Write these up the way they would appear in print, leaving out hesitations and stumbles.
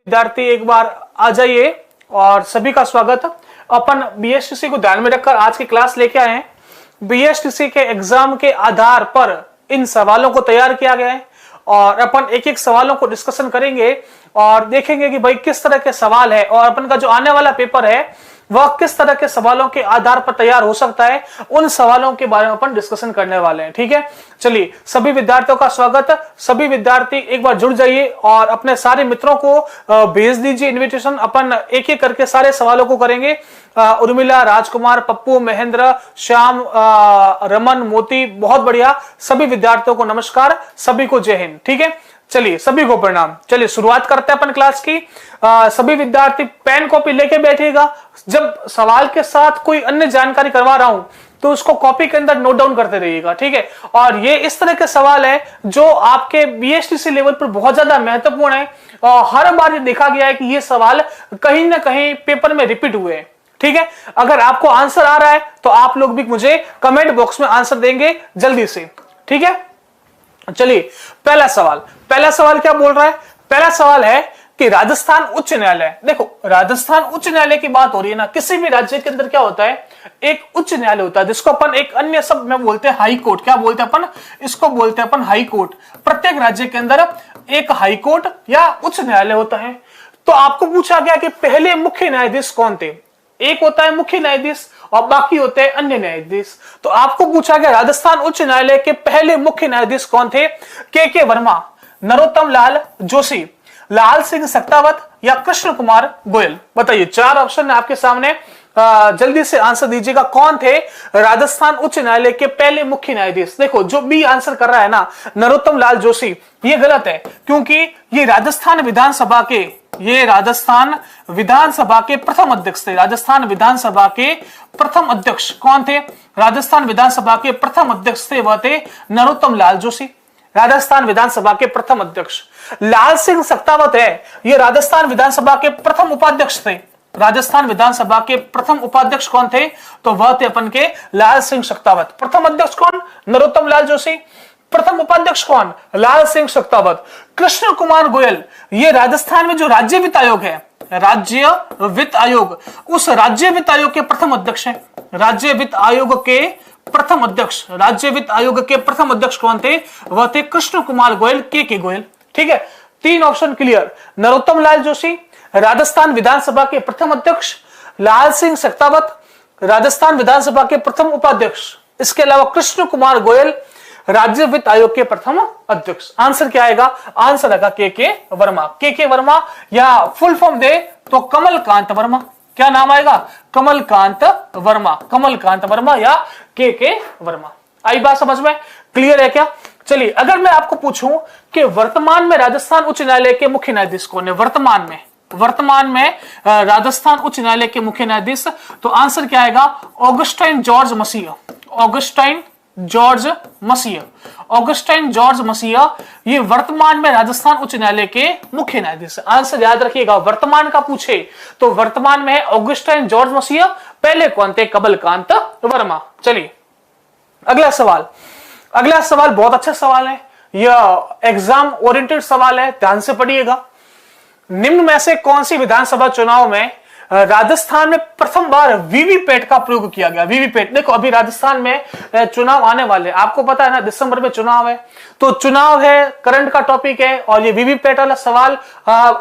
विद्यार्थी एक बार आ जाइए और सभी का स्वागत। अपन बीएसटीसी को ध्यान में रखकर आज की क्लास लेके आए हैं। बीएसटीसी के एग्जाम के आधार पर इन सवालों को तैयार किया गया है और अपन एक एक सवालों को डिस्कशन करेंगे और देखेंगे कि भाई किस तरह के सवाल है और अपन का जो आने वाला पेपर है वह किस तरह के सवालों के आधार पर तैयार हो सकता है। उन सवालों के बारे में अपन डिस्कशन करने वाले हैं। ठीक है, चलिए सभी विद्यार्थियों का स्वागत। सभी विद्यार्थी एक बार जुड़ जाइए और अपने सारे मित्रों को भेज दीजिए इनविटेशन। अपन एक एक करके सारे सवालों को करेंगे। उर्मिला, राजकुमार, पप्पू, महेंद्र, श्याम, रमन, मोती, बहुत बढ़िया। सभी विद्यार्थियों को नमस्कार, सभी को जय हिंद। ठीक है, चलिए सभी को प्रणाम। चलिए शुरुआत करते हैं अपन क्लास की। सभी विद्यार्थी पेन कॉपी लेके बैठिएगा। जब सवाल के साथ कोई अन्य जानकारी करवा रहा हूं तो उसको कॉपी के अंदर नोट डाउन करते रहिएगा। ठीक है, और ये इस तरह के सवाल है जो आपके बीएसटीसी लेवल पर बहुत ज्यादा महत्वपूर्ण है और हर बार ये देखा गया है कि ये सवाल कहीं ना कहीं पेपर में रिपीट हुए हैं। ठीक है, अगर आपको आंसर आ रहा है तो आप लोग भी मुझे कमेंट बॉक्स में आंसर देंगे जल्दी से। ठीक है, चलिए पहला सवाल क्या बोल रहा है। पहला सवाल है कि राजस्थान उच्च न्यायालय, देखो राजस्थान उच्च न्यायालय की बात हो रही है ना। किसी भी राज्य के अंदर क्या होता है, एक उच्च न्यायालय होता है जिसको अपन एक अन्य शब्द में बोलते हैं हाई कोर्ट। क्या बोलते हैं अपन इसको? बोलते हैं अपन हाई कोर्ट। प्रत्येक राज्य के अंदर एक हाई कोर्ट या उच्च न्यायालय होता है। तो आपको पूछा गया कि पहले मुख्य न्यायाधीश कौन थे। एक होता है मुख्य न्यायाधीश और बाकी होते हैं अन्य न्यायाधीश। तो आपको पूछा गया राजस्थान उच्च न्यायालय के पहले मुख्य न्यायाधीश कौन थे। के वर्मा, नरोत्तम लाल जोशी, लाल सिंह सत्तावत या कृष्ण कुमार गोयल। बताइए, चार ऑप्शन है आपके सामने, जल्दी से आंसर दीजिएगा। कौन थे राजस्थान उच्च न्यायालय के पहले मुख्य न्यायाधीश? देखो जो बी आंसर कर रहा है ना, नरोत्तम लाल जोशी, ये गलत है क्योंकि ये राजस्थान विधानसभा के प्रथम अध्यक्ष थे। राजस्थान विधानसभा के प्रथम अध्यक्ष कौन थे? राजस्थान विधानसभा के प्रथम अध्यक्ष थे वह थे नरोत्तम लाल जोशी, राजस्थान विधानसभा के प्रथम अध्यक्ष। लाल सिंह सत्तावत है, ये राजस्थान विधानसभा के प्रथम उपाध्यक्ष थे। राजस्थान विधानसभा के प्रथम उपाध्यक्ष कौन थे? तो वह थे अपन के लाल सिंह सत्तावत। प्रथम अध्यक्ष कौन? नरोत्तम लाल जोशी। प्रथम उपाध्यक्ष कौन? लाल सिंह सत्तावत। कृष्ण कुमार गोयल, ये राजस्थान में जो राज्य वित्त आयोग है, राज्य वित्त आयोग, उस राज्य वित्त आयोग के प्रथम अध्यक्ष है। राज्य वित्त आयोग के प्रथम अध्यक्ष कौन थे? वह थे कृष्ण कुमार गोयल, के गोयल। ठीक है, तीन ऑप्शन क्लियर। नरोत्तम लाल जोशी राजस्थान विधानसभा के प्रथम अध्यक्ष, लाल सिंह सत्तावत राजस्थान विधानसभा के प्रथम उपाध्यक्ष, इसके अलावा कृष्ण कुमार गोयल राज्य वित्त आयोग के प्रथम अध्यक्ष। आंसर क्या आएगा? आंसर आएगा के वर्मा। के वर्मा या फुल फॉर्म दे तो कमलकांत वर्मा। क्या नाम आएगा? कमलकांत वर्मा या के वर्मा। आई बात समझ में? क्लियर है क्या? चलिए अगर मैं आपको पूछूं कि वर्तमान में राजस्थान उच्च न्यायालय के मुख्य न्यायाधीश कौन है? वर्तमान में राजस्थान उच्च न्यायालय के मुख्य न्यायाधीश, तो आंसर क्या आएगा? ऑगस्टाइन जॉर्ज मसीह, ये वर्तमान में राजस्थान उच्च न्यायालय के मुख्य न्यायाधीश। आंसर याद रखिएगा, वर्तमान का पूछे तो वर्तमान में ऑगस्टाइन जॉर्ज मसीह, पहले कौन थे? कमलकांत वर्मा। चलिए अगला सवाल बहुत अच्छा सवाल है, यह एग्जाम ओरिएंटेड सवाल है, ध्यान से पढ़िएगा। निम्न में से कौन सी विधानसभा चुनाव में राजस्थान में प्रथम बार वीवीपैट का प्रयोग किया गया? वीवीपैट, देखो अभी राजस्थान में चुनाव आने वाले, आपको पता है ना दिसंबर में चुनाव है, तो चुनाव है, करंट का टॉपिक है और ये वीवीपैट वाला सवाल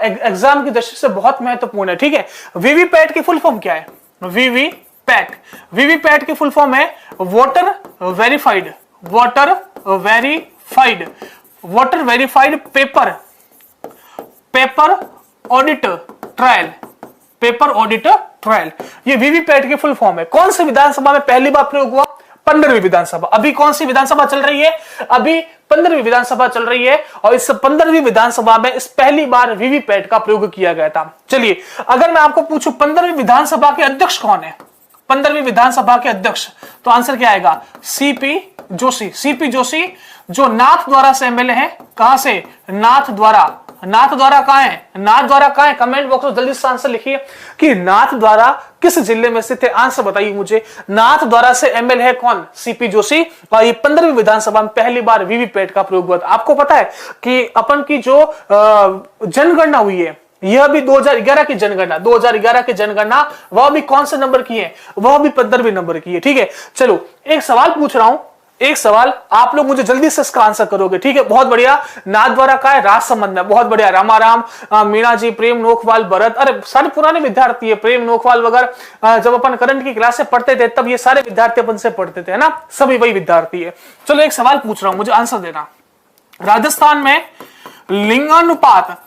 एग्जाम की दृष्टि से बहुत महत्वपूर्ण है। ठीक है, वीवीपैट की फुल फॉर्म क्या है? वीवीपैट की फुल फॉर्म है voter verified paper audit trial. ये वीवीपैट की फुल फॉर्म है। कौन सी विधानसभा में पहली बार प्रयोग हुआ? 15वीं विधानसभा। अभी कौन सी विधानसभा चल रही है? अभी 15वीं विधानसभा चल रही है और इस 15वीं विधानसभा में इस पहली बार वीवीपैट का प्रयोग किया गया था। चलिए अगर मैं आपको पूछूं 15वीं विधानसभा के अध्यक्ष कौन है? 15वीं विधानसभा के अध्यक्ष, तो आंसर क्या आएगा? सीपी जोशी, जो नाथद्वारा से एमएलए है। कहां से? नाथद्वारा कहां है? कमेंट बॉक्स में जल्दी से आंसर लिखिए कि नाथद्वारा किस जिले में स्थित है। आंसर बताइए मुझे। नाथद्वारा से एमएलए है कौन? सीपी जोशी। और ये 15वीं विधानसभा में पहली बार वीवीपैट का प्रयोग हुआ था। आपको पता है कि अपन की जो जनगणना हुई है यह भी 2011 की जनगणना, 2011 की जनगणना, वह भी कौन से नंबर की है, वह भी 15वें नंबर की है। ठीक है, चलो एक सवाल पूछ रहा हूं, एक सवाल आप लोग मुझे जल्दी से इसका आंसर करोगे। ठीक है, बहुत बढ़िया। नाथ द्वारा का है राज संबंध में, बहुत बढ़िया। रामाराम, मीणा जी, प्रेम नोखवाल, भरत, अरे सारे पुराने विद्यार्थी है, प्रेम नोखवाल वगैरह। जब अपन करंट की क्लास से पढ़ते थे तब ये सारे विद्यार्थी अपन से पढ़ते थे, है ना, सभी वही विद्यार्थी है। चलो एक सवाल पूछ रहा हूं, मुझे आंसर देना। राजस्थान में लिंगानुपात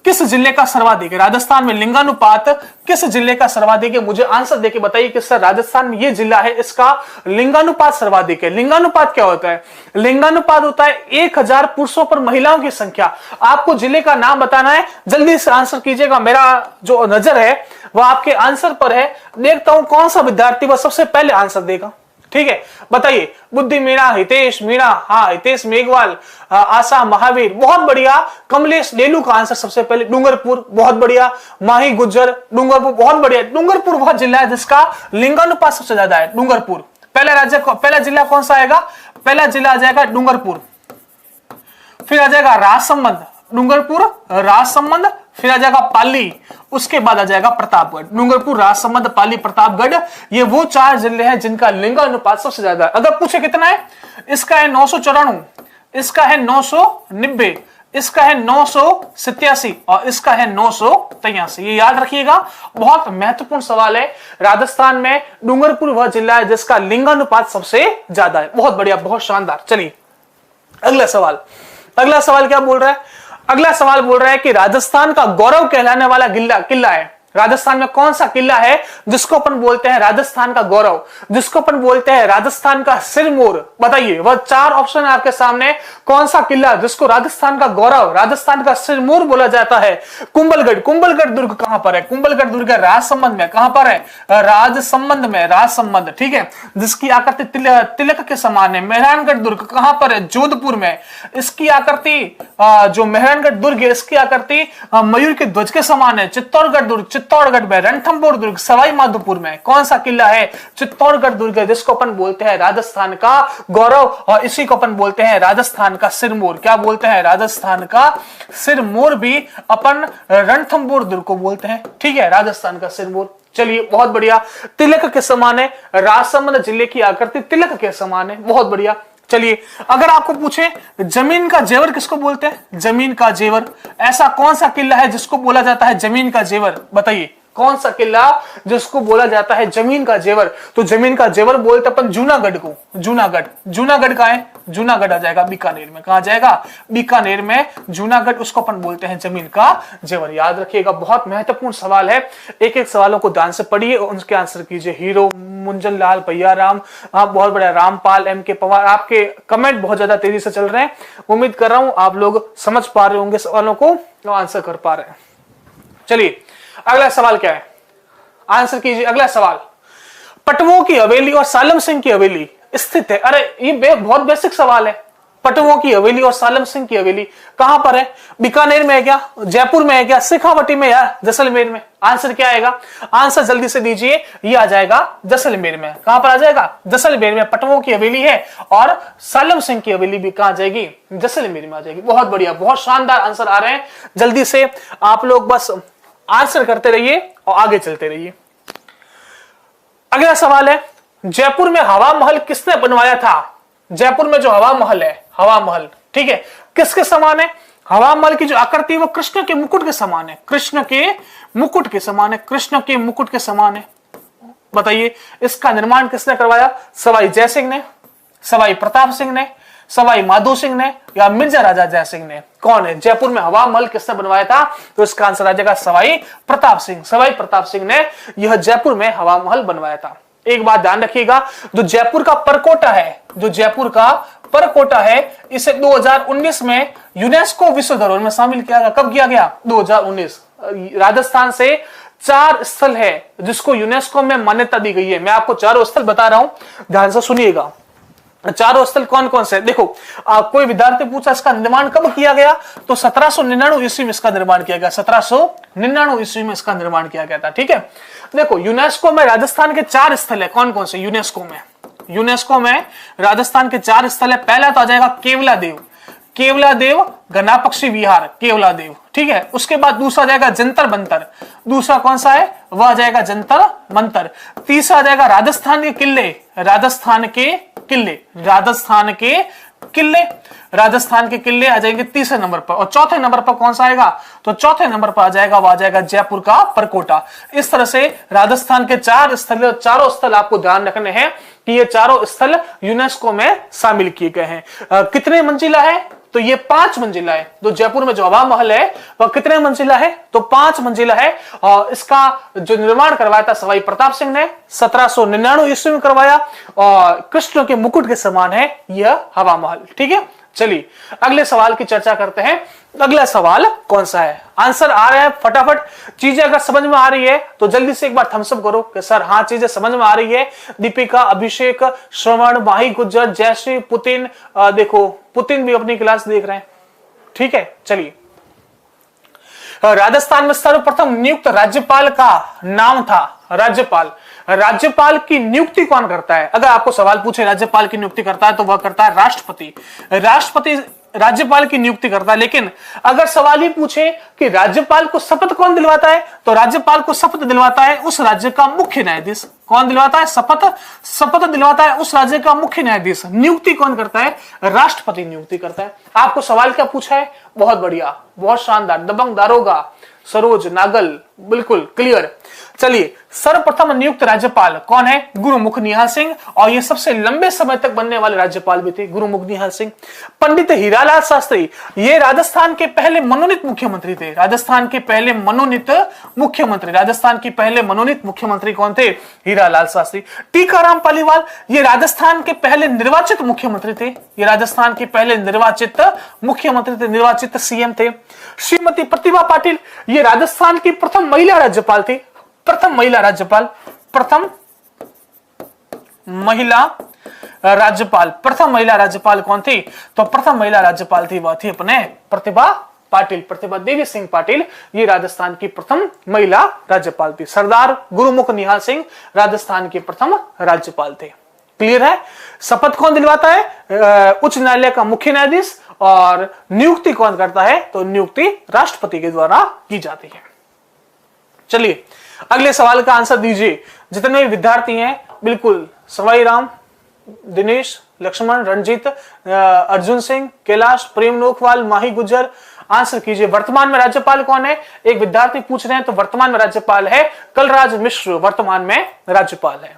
किस जिले का सर्वाधिक है? राजस्थान में लिंगानुपात किस जिले का सर्वाधिक है? मुझे आंसर देके बताइए कि सर राजस्थान में ये जिला है, इसका लिंगानुपात सर्वाधिक है। लिंगानुपात क्या होता है? लिंगानुपात होता है 1000 पुरुषों पर महिलाओं की संख्या। आपको जिले का नाम बताना है, जल्दी से आंसर कीजिएगा। मेरा जो नजर है वह आपके आंसर पर है, देखता हूं कौन सा विद्यार्थी वह सबसे पहले आंसर देगा। ठीक है, बताइए। बुद्धि मीणा, हितेश मीणा, हाँ हितेश मेघवाल, आशा महावीर, बहुत बढ़िया। कमलेश डेलू का आंसर सबसे पहले, डूंगरपुर, बहुत बढ़िया। माही गुज्जर, डूंगरपुर, बहुत बढ़िया। डूंगरपुर वह जिला है जिसका लिंगानुपात सबसे ज्यादा है, डूंगरपुर। पहला जिला कौन सा आएगा? पहला जिला आ जाएगा डूंगरपुर, फिर आ जाएगा राजसमंद, डूंगरपुर राजसमंद, फिर आ जाएगा पाली, उसके बाद आ जाएगा प्रतापगढ़। डूंगरपुर, राजसमंद, पाली, प्रतापगढ़, ये वो 4 जिले हैं जिनका लिंगानुपात सबसे ज्यादा है। अगर पूछे कितना है, इसका है 994, इसका है 990, इसका है 987 और इसका है 983। ये याद रखिएगा, बहुत महत्वपूर्ण सवाल है। राजस्थान में डूंगरपुर वह जिला है जिसका लिंगानुपात सबसे ज्यादा है। बहुत बढ़िया, बहुत शानदार। चलिए अगला सवाल। अगला सवाल क्या बोल रहा है? अगला सवाल बोल रहा है कि राजस्थान का गौरव कहलाने वाला किला है। राजस्थान में कौन सा किला है जिसको अपन बोलते हैं राजस्थान का गौरव, जिसको अपन बोलते हैं राजस्थान का सिरमौर? बताइए, वह 4 ऑप्शन है आपके सामने। कौन सा किला जिसको राजस्थान का गौरव, राजस्थान का सिरमौर बोला जाता है? कुंभलगढ़। कुंभलगढ़ दुर्ग कहां पर है? कुंभलगढ़ दुर्ग राजसमंद में। कहां पर है? राजसमंद में, राजसमंद। ठीक है, जिसकी आकृति तिलक के समान है। मेहरानगढ़ दुर्ग कहां पर है? जोधपुर में। इसकी आकृति जो मेहरानगढ़ दुर्ग है, इसकी आकृति मयूर के ध्वज के समान है। चित्तौड़गढ़ दुर्ग, चित्तौड़गढ़ में। रणथंभौर दुर्ग सवाई माधोपुर में। कौन सा किला है? चित्तौड़गढ़ दुर्ग है, जिसको अपन बोलते हैं राजस्थान का गौरव और इसी को अपन बोलते हैं राजस्थान का सिरमौर। क्या बोलते हैं? राजस्थान का सिरमौर भी अपन रणथंभौर दुर्ग को बोलते हैं। ठीक है, राजस्थान का सिरमौर। चलिए बहुत बढ़िया। तिलक के समान है, राजसमंद जिले की आकृति तिलक के समान है। बहुत बढ़िया। चलिए अगर आपको पूछे जमीन का जेवर किसको बोलते हैं? जमीन का जेवर। ऐसा कौन सा किला है जिसको बोला जाता है जमीन का जेवर? बताइए, कौन सा किला जिसको बोला जाता है जमीन का जेवर? तो जमीन का जेवर बोलते अपन जूनागढ़ को। जूनागढ़, जूनागढ़ का है, जूनागढ़ आ जाएगा बीकानेर में। कहा जाएगा? बीकानेर में जूनागढ़, उसको अपन बोलते हैं जमीन का जेवर। याद रखिएगा, बहुत महत्वपूर्ण सवाल है। एक एक सवालों को ध्यान से पढ़िए और उनके आंसर कीजिए। हीरो, मुंजन लाल, भैया राम, बहुत बड़ा, रामपाल, एम के पवार। आपके कमेंट बहुत ज्यादा तेजी से चल रहे हैं। उम्मीद कर रहा हूं आप लोग समझ पा रहे होंगे सवालों को और आंसर कर पा रहे हैं। चलिए अगला सवाल क्या है, आंसर कीजिए। अगला सवाल, पटवों की हवेली और सालम सिंह की हवेली स्थित है। अरे ये बहुत बेसिक सवाल है। पटवों की हवेली और सालम सिंह की हवेली कहां पर है? बीकानेर में है क्या? जयपुर में है क्या? शेखावटी में या जैसलमेर में? आंसर क्या आएगा? आंसर जल्दी से दीजिए। ये आ जाएगा जैसलमेर में। कहां पर आ जाएगा? जैसलमेर में पटवों की हवेली है और सालम सिंह की हवेली भी कहां जाएगी? जैसलमेर में आ जाएगी। बहुत बढ़िया, बहुत शानदार आंसर आ रहे हैं। जल्दी से आप लोग बस आंसर करते रहिए और आगे चलते रहिए। अगला सवाल है, जयपुर में हवा महल किसने बनवाया था? जयपुर में जो हवा महल है, हवा महल, ठीक है, किसके समान है? हवा महल की जो आकृति है वो कृष्ण के मुकुट के समान है। कृष्ण के मुकुट के समान है। कृष्ण के मुकुट के समान है। बताइए इसका निर्माण किसने करवाया? सवाई जय सिंह ने, सवाई प्रताप सिंह ने, सवाई माधो सिंह ने या मिर्जा राजा जय सिंह ने? कौन है? जयपुर में हवा महल किसने बनवाया था? तो इसका आंसर आ जाएगा सवाई प्रताप सिंह। सवाई प्रताप सिंह ने यह जयपुर में हवा महल बनवाया था। एक बात ध्यान रखिएगा, जो जयपुर का परकोटा है, जो जयपुर का परकोटा है, इसे 2019 में यूनेस्को विश्व धरोहर में शामिल किया गया। कब किया गया? 2019। राजस्थान से 4 स्थल है जिसको यूनेस्को में मान्यता दी गई है। मैं आपको 4 स्थल बता रहा हूं, ध्यान से सुनिएगा। 4 स्थल कौन कौन से? देखो, कोई विद्यार्थी पूछा इसका निर्माण कब किया गया? तो 1799 ईस्वी में इसका निर्माण किया गया। 1799 ईस्वी में इसका निर्माण किया गया था। ठीक है, देखो यूनेस्को में राजस्थान के 4 स्थल है। कौन कौन से? यूनेस्को में राजस्थान के 4 स्थल है। पहला तो आ जाएगा केवला देव, केवला देव घना पक्षी विहार, केवला देव। ठीक है। उसके बाद दूसरा जाएगा जंतर मंतर, दूसरा कौन सा है, वह जाएगा जंतर मंतर। तीसरा जाएगा राजस्थान के किले, राजस्थान के किले, राजस्थान के किले, राजस्थान के किले आ जाएंगे तीसरे नंबर पर। और चौथे नंबर पर कौन सा आएगा, तो चौथे नंबर पर आ जाएगा, वह आ जाएगा जयपुर का परकोटा। इस तरह से राजस्थान के चार स्थल, चारों स्थल आपको ध्यान रखने हैं कि ये चारों स्थल यूनेस्को में शामिल किए गए हैं। कितने मंजिला है, तो ये 5 मंजिला है। तो जयपुर में जो हवा महल है वह कितने मंजिला है, तो 5 मंजिला है। और इसका जो निर्माण करवाया था सवाई प्रताप सिंह ने 1799 ईस्वी में करवाया, और कृष्ण के मुकुट के समान है यह हवा महल। ठीक है, चलिए अगले सवाल की चर्चा करते हैं। अगला सवाल कौन सा है, आंसर आ रहा है फटाफट। चीजें अगर समझ में आ रही है तो जल्दी से एक बार थम्स अप करो कि सर हाँ चीजें समझ में आ रही है। दीपिका, अभिषेक, श्रवण, माही गुज्जर, जयश्री, पुतिन, देखो पुतिन भी अपनी क्लास देख रहे हैं। ठीक है, चलिए राजस्थान में सर्वप्रथम नियुक्त राज्यपाल का नाम था राज्यपाल। राज्यपाल की नियुक्ति कौन करता है, अगर आपको सवाल पूछे राज्यपाल की नियुक्ति करता है तो वह करता है राष्ट्रपति। राष्ट्रपति राज्यपाल की नियुक्ति करता है। लेकिन अगर सवाल ही पूछे कि राज्यपाल को शपथ कौन दिलवाता है, तो राज्यपाल को शपथ दिलवाता है उस राज्य का मुख्य न्यायाधीश। कौन दिलवाता है, शपथ दिलवाता है उस राज्य का मुख्य न्यायाधीश। नियुक्ति कौन करता है, राष्ट्रपति नियुक्ति करता है। आपको सवाल क्या पूछा है, बहुत बढ़िया, बहुत शानदार, दबंग दारोगा सरोज नागल, बिल्कुल क्लियर। चलिए सर्वप्रथम नियुक्त राज्यपाल कौन है, गुरुमुख निहाल सिंह, और ये सबसे लंबे समय तक बनने वाले राज्यपाल भी थे गुरुमुख निहाल सिंह। पंडित हीरालाल शास्त्री ये राजस्थान के पहले मनोनीत मुख्यमंत्री थे। राजस्थान के पहले मनोनीत मुख्यमंत्री, राजस्थान के पहले मनोनीत मुख्यमंत्री कौन थे, हीरालाल शास्त्री। टीकाराम पालीवाल ये राजस्थान के पहले निर्वाचित मुख्यमंत्री थे। ये राजस्थान के पहले निर्वाचित मुख्यमंत्री थे, निर्वाचित सीएम थे। श्रीमती प्रतिभा पाटिल ये राजस्थान की प्रथम महिला राज्यपाल थी। प्रथम महिला राज्यपाल, प्रथम महिला राज्यपाल, प्रथम महिला राज्यपाल कौन थी, तो प्रथम महिला राज्यपाल थी वह थी अपने प्रतिभा पाटिल, प्रतिभा देवी सिंह पाटिल। ये राजस्थान की प्रथम महिला राज्यपाल थी। सरदार गुरुमुख निहाल सिंह राजस्थान के प्रथम राज्यपाल थे। क्लियर है। शपथ कौन दिलवाता है, उच्च न्यायालय का मुख्य न्यायाधीश, और नियुक्ति कौन करता है, तो नियुक्ति राष्ट्रपति के द्वारा की जाती है। चलिए अगले सवाल का आंसर दीजिए। जितने भी विद्यार्थी हैं बिल्कुल, सवाई राम, दिनेश, लक्ष्मण, रंजीत, अर्जुन सिंह, कैलाश, प्रेम नोखवाल, माही गुज्जर, आंसर कीजिए। वर्तमान में राज्यपाल कौन है, एक विद्यार्थी पूछ रहे हैं, तो वर्तमान में राज्यपाल है कलराज मिश्र, वर्तमान में राज्यपाल है।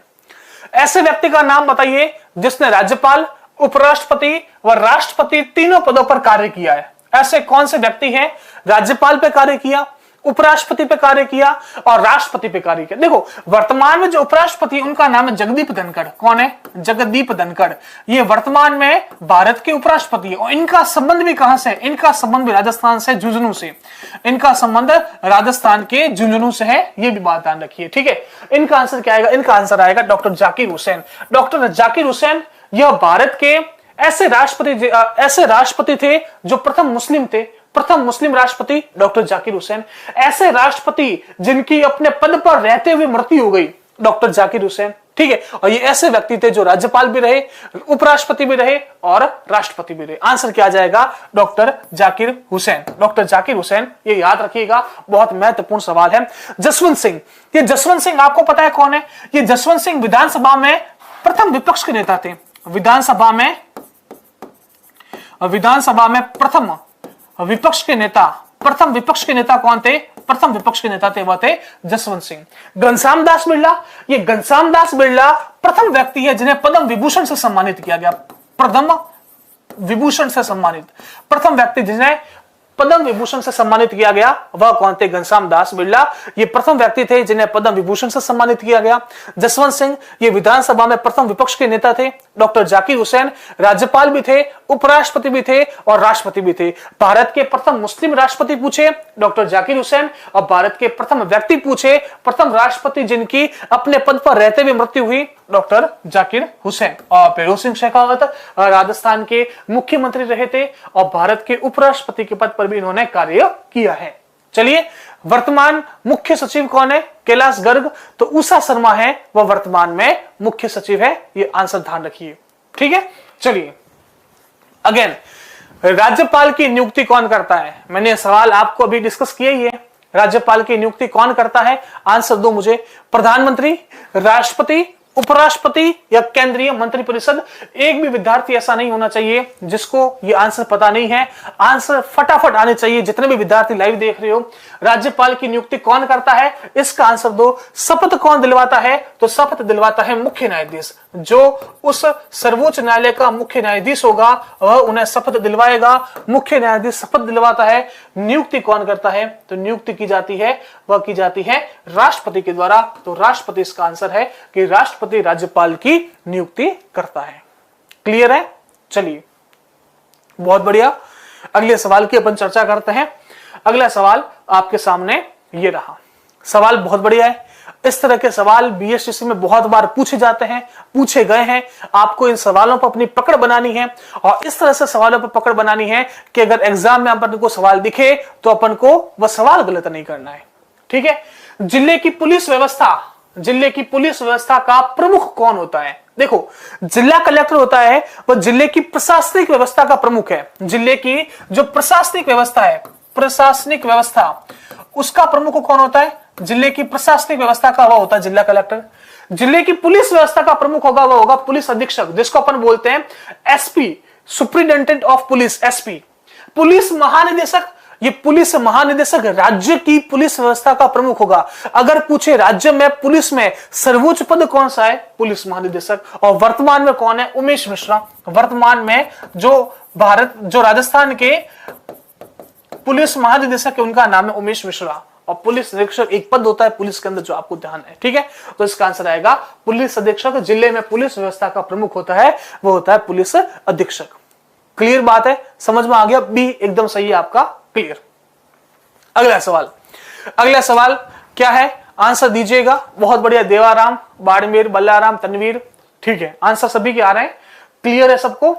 ऐसे व्यक्ति का नाम बताइए जिसने राज्यपाल, उपराष्ट्रपति व राष्ट्रपति तीनों पदों पर कार्य किया है। ऐसे कौन से व्यक्ति हैं, राज्यपाल पे कार्य किया, उपराष्ट्रपति पे कार्य किया और राष्ट्रपति पे कार्य किया। देखो वर्तमान में जो उपराष्ट्रपति उनका नाम है जगदीप धनखड़। कौन है, जगदीप धनखड़। ये वर्तमान में भारत के उपराष्ट्रपति है। और इनका संबंध भी कहां से, इनका संबंध भी राजस्थान से, झुंझुनू से। इनका संबंध राजस्थान के झुंझुनू से है, ये भी बात ध्यान रखिए। ठीक है, इनका आंसर क्या आएगा, इनका आंसर आएगा डॉक्टर जाकिर हुसैन। डॉक्टर जाकिर हुसैन यह भारत के ऐसे राष्ट्रपति थे जो प्रथम मुस्लिम थे, प्रथम मुस्लिम राष्ट्रपति डॉक्टर जाकिर हुसैन। ऐसे राष्ट्रपति जिनकी अपने पद पर रहते हुए मृत्यु हो गई, डॉक्टर जाकिर हुसैन। ठीक है, और ये ऐसे व्यक्ति थे जो राज्यपाल भी रहे, उपराष्ट्रपति भी रहे और राष्ट्रपति भी रहे। आंसर क्या जाएगा, डॉक्टर जाकिर हुसैन। डॉक्टर जाकिर हुसैन, ये याद रखिएगा, बहुत महत्वपूर्ण सवाल है। जसवंत सिंह, ये जसवंत सिंह आपको पता है कौन है, ये जसवंत सिंह विधानसभा में प्रथम विपक्ष के नेता थे। विधानसभा में प्रथम विपक्ष के नेता, प्रथम विपक्ष के नेता कौन थे, प्रथम विपक्ष के नेता थे वह थे जसवंत सिंह। घनश्याम दास बिरला, ये घनश्याम दास बिरला प्रथम व्यक्ति है जिन्हें पद्म विभूषण से सम्मानित किया गया। पद्म विभूषण से सम्मानित प्रथम व्यक्ति जिन्हें पद्म विभूषण से सम्मानित किया गया वह कौन थे, घनश्याम दास बिरला। ये प्रथम व्यक्ति थे जिन्हें पद्म विभूषण से सम्मानित किया गया। जसवंत सिंह ये विधानसभा में प्रथम विपक्ष के नेता थे। डॉक्टर जाकिर हुसैन राज्यपाल भी थे, उपराष्ट्रपति भी थे और राष्ट्रपति भी थे। भारत के प्रथम मुस्लिम राष्ट्रपति पूछे डॉक्टर जाकिर हुसैन, और भारत के प्रथम व्यक्ति पूछे, प्रथम राष्ट्रपति जिनकी अपने पद पर रहते हुए मृत्यु हुई, डॉक्टर जाकिर हुसैन। और फिरोज सिंह शेखावत राजस्थान के मुख्यमंत्री रहे थे और भारत के उपराष्ट्रपति के पद पर भी इन्होंने कार्य किया है। चलिए वर्तमान मुख्य सचिव कौन है, कैलाश गर्ग। तो उषा शर्मा है, वह वर्तमान में मुख्य सचिव है। ये आंसर ध्यान रखिए। ठीक है, चलिए अगेन राज्यपाल की नियुक्ति कौन करता है? मैंने सवाल आपको अभी डिस्कस किया ही है। राज्यपाल की नियुक्ति कौन करता है? आंसर दो मुझे। प्रधानमंत्री, राष्ट्रपति, उपराष्ट्रपति या केंद्रीय मंत्रिपरिषद? एक भी विद्यार्थी ऐसा नहीं होना चाहिए जिसको ये आंसर पता नहीं है। आंसर फटाफट आने चाहिए जितने भी विद्यार्थी लाइव देख रहे हो। राज्यपाल की नियुक्ति कौन करता है? इसका आंसर दो। शपथ कौन दिलवाता है? तो शपथ दिलवाता है मुख्य न्यायाधीश। जो उस सर्वोच्च न्यायालय का मुख्य न्यायाधीश होगा वह उन्हें शपथ दिलवाएगा। मुख्य न्यायाधीश शपथ दिलवाता है। नियुक्ति कौन करता है? तो नियुक्ति की जाती है, वह की जाती है राष्ट्रपति के द्वारा। तो राष्ट्रपति इसका आंसर है कि राष्ट्रपति राज्यपाल की नियुक्ति करता है। क्लियर है? चलिए, बहुत बढ़िया। अगले सवाल की अपन चर्चा करते हैं। अगला सवाल आपके सामने ये रहा। सवाल बहुत बढ़िया है। इस तरह के सवाल बीएसटीसी में बहुत बार पूछे जाते हैं, पूछे गए हैं। आपको इन सवालों पर अपनी पकड़ बनानी है और इस तरह से सवालों पर पकड़ बनानी है कि अगर एग्जाम में अपन को सवाल दिखे तो अपन को वह सवाल गलत नहीं करना है। ठीक है? जिले की पुलिस व्यवस्था का प्रमुख कौन होता है? देखो, जिला कलेक्टर होता है, वह जिले की प्रशासनिक व्यवस्था का प्रमुख है। जिले की जो प्रशासनिक व्यवस्था है, प्रशासनिक व्यवस्था, उसका प्रमुख कौन होता है? जिले की प्रशासनिक व्यवस्था का वह होता है जिला कलेक्टर। जिले की पुलिस व्यवस्था का प्रमुख होगा वह होगा पुलिस अधीक्षक, जिसको अपन बोलते हैं SP, superintendent of police, SP. Police महानिदेशक, ये पुलिस महानिदेशक राज्य की पुलिस व्यवस्था का प्रमुख होगा। अगर पूछे राज्य में पुलिस में सर्वोच्च पद कौन सा है? पुलिस महानिदेशक। और वर्तमान में कौन है? उमेश मिश्रा। वर्तमान में जो राजस्थान के पुलिस महानिदेशक है उनका नाम है उमेश मिश्रा। और पुलिस अधीक्षक एक पद होता है पुलिस के अंदर, जो आपको ध्यान है। ठीक है? तो इसका आंसर आएगा पुलिस अधीक्षक। जिले में पुलिस व्यवस्था का प्रमुख होता है वो होता है पुलिस अधीक्षक। क्लियर बात है? समझ में आ गया? बी एकदम सही है आपका, क्लियर। अगला सवाल क्या है? आंसर दीजिएगा। बहुत बढ़िया। देवाराम, बाड़मेर, बल्लाराम, तनवीर। ठीक है, आंसर सभी के आ रहे हैं। क्लियर है सबको?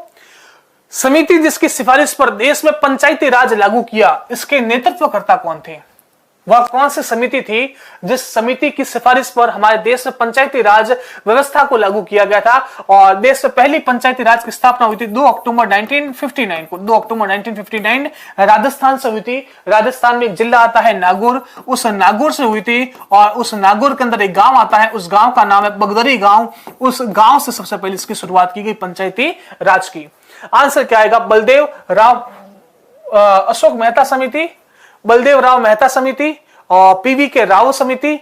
समिति जिसकी सिफारिश पर देश में पंचायती राज लागू किया, इसके नेतृत्वकर्ता कौन थे? वह कौन सी समिति थी जिस समिति की सिफारिश पर हमारे देश में पंचायती राज व्यवस्था को लागू किया गया था? और देश में पहली पंचायती राज की स्थापना हुई थी 2 अक्टूबर 1959 को। 2 अक्टूबर 1959 राजस्थान से हुई थी। राजस्थान में एक जिला आता है नागौर, उस नागौर से हुई थी। और उस नागौर के अंदर एक गांव आता है, उस गांव का नाम है बगदरी गांव। उस गांव से सबसे पहले इसकी शुरुआत की गई पंचायती राज की। आंसर क्या आएगा? बलदेव राव अशोक मेहता समिति, बलदेव राव मेहता समिति, और पीवी के राव समिति,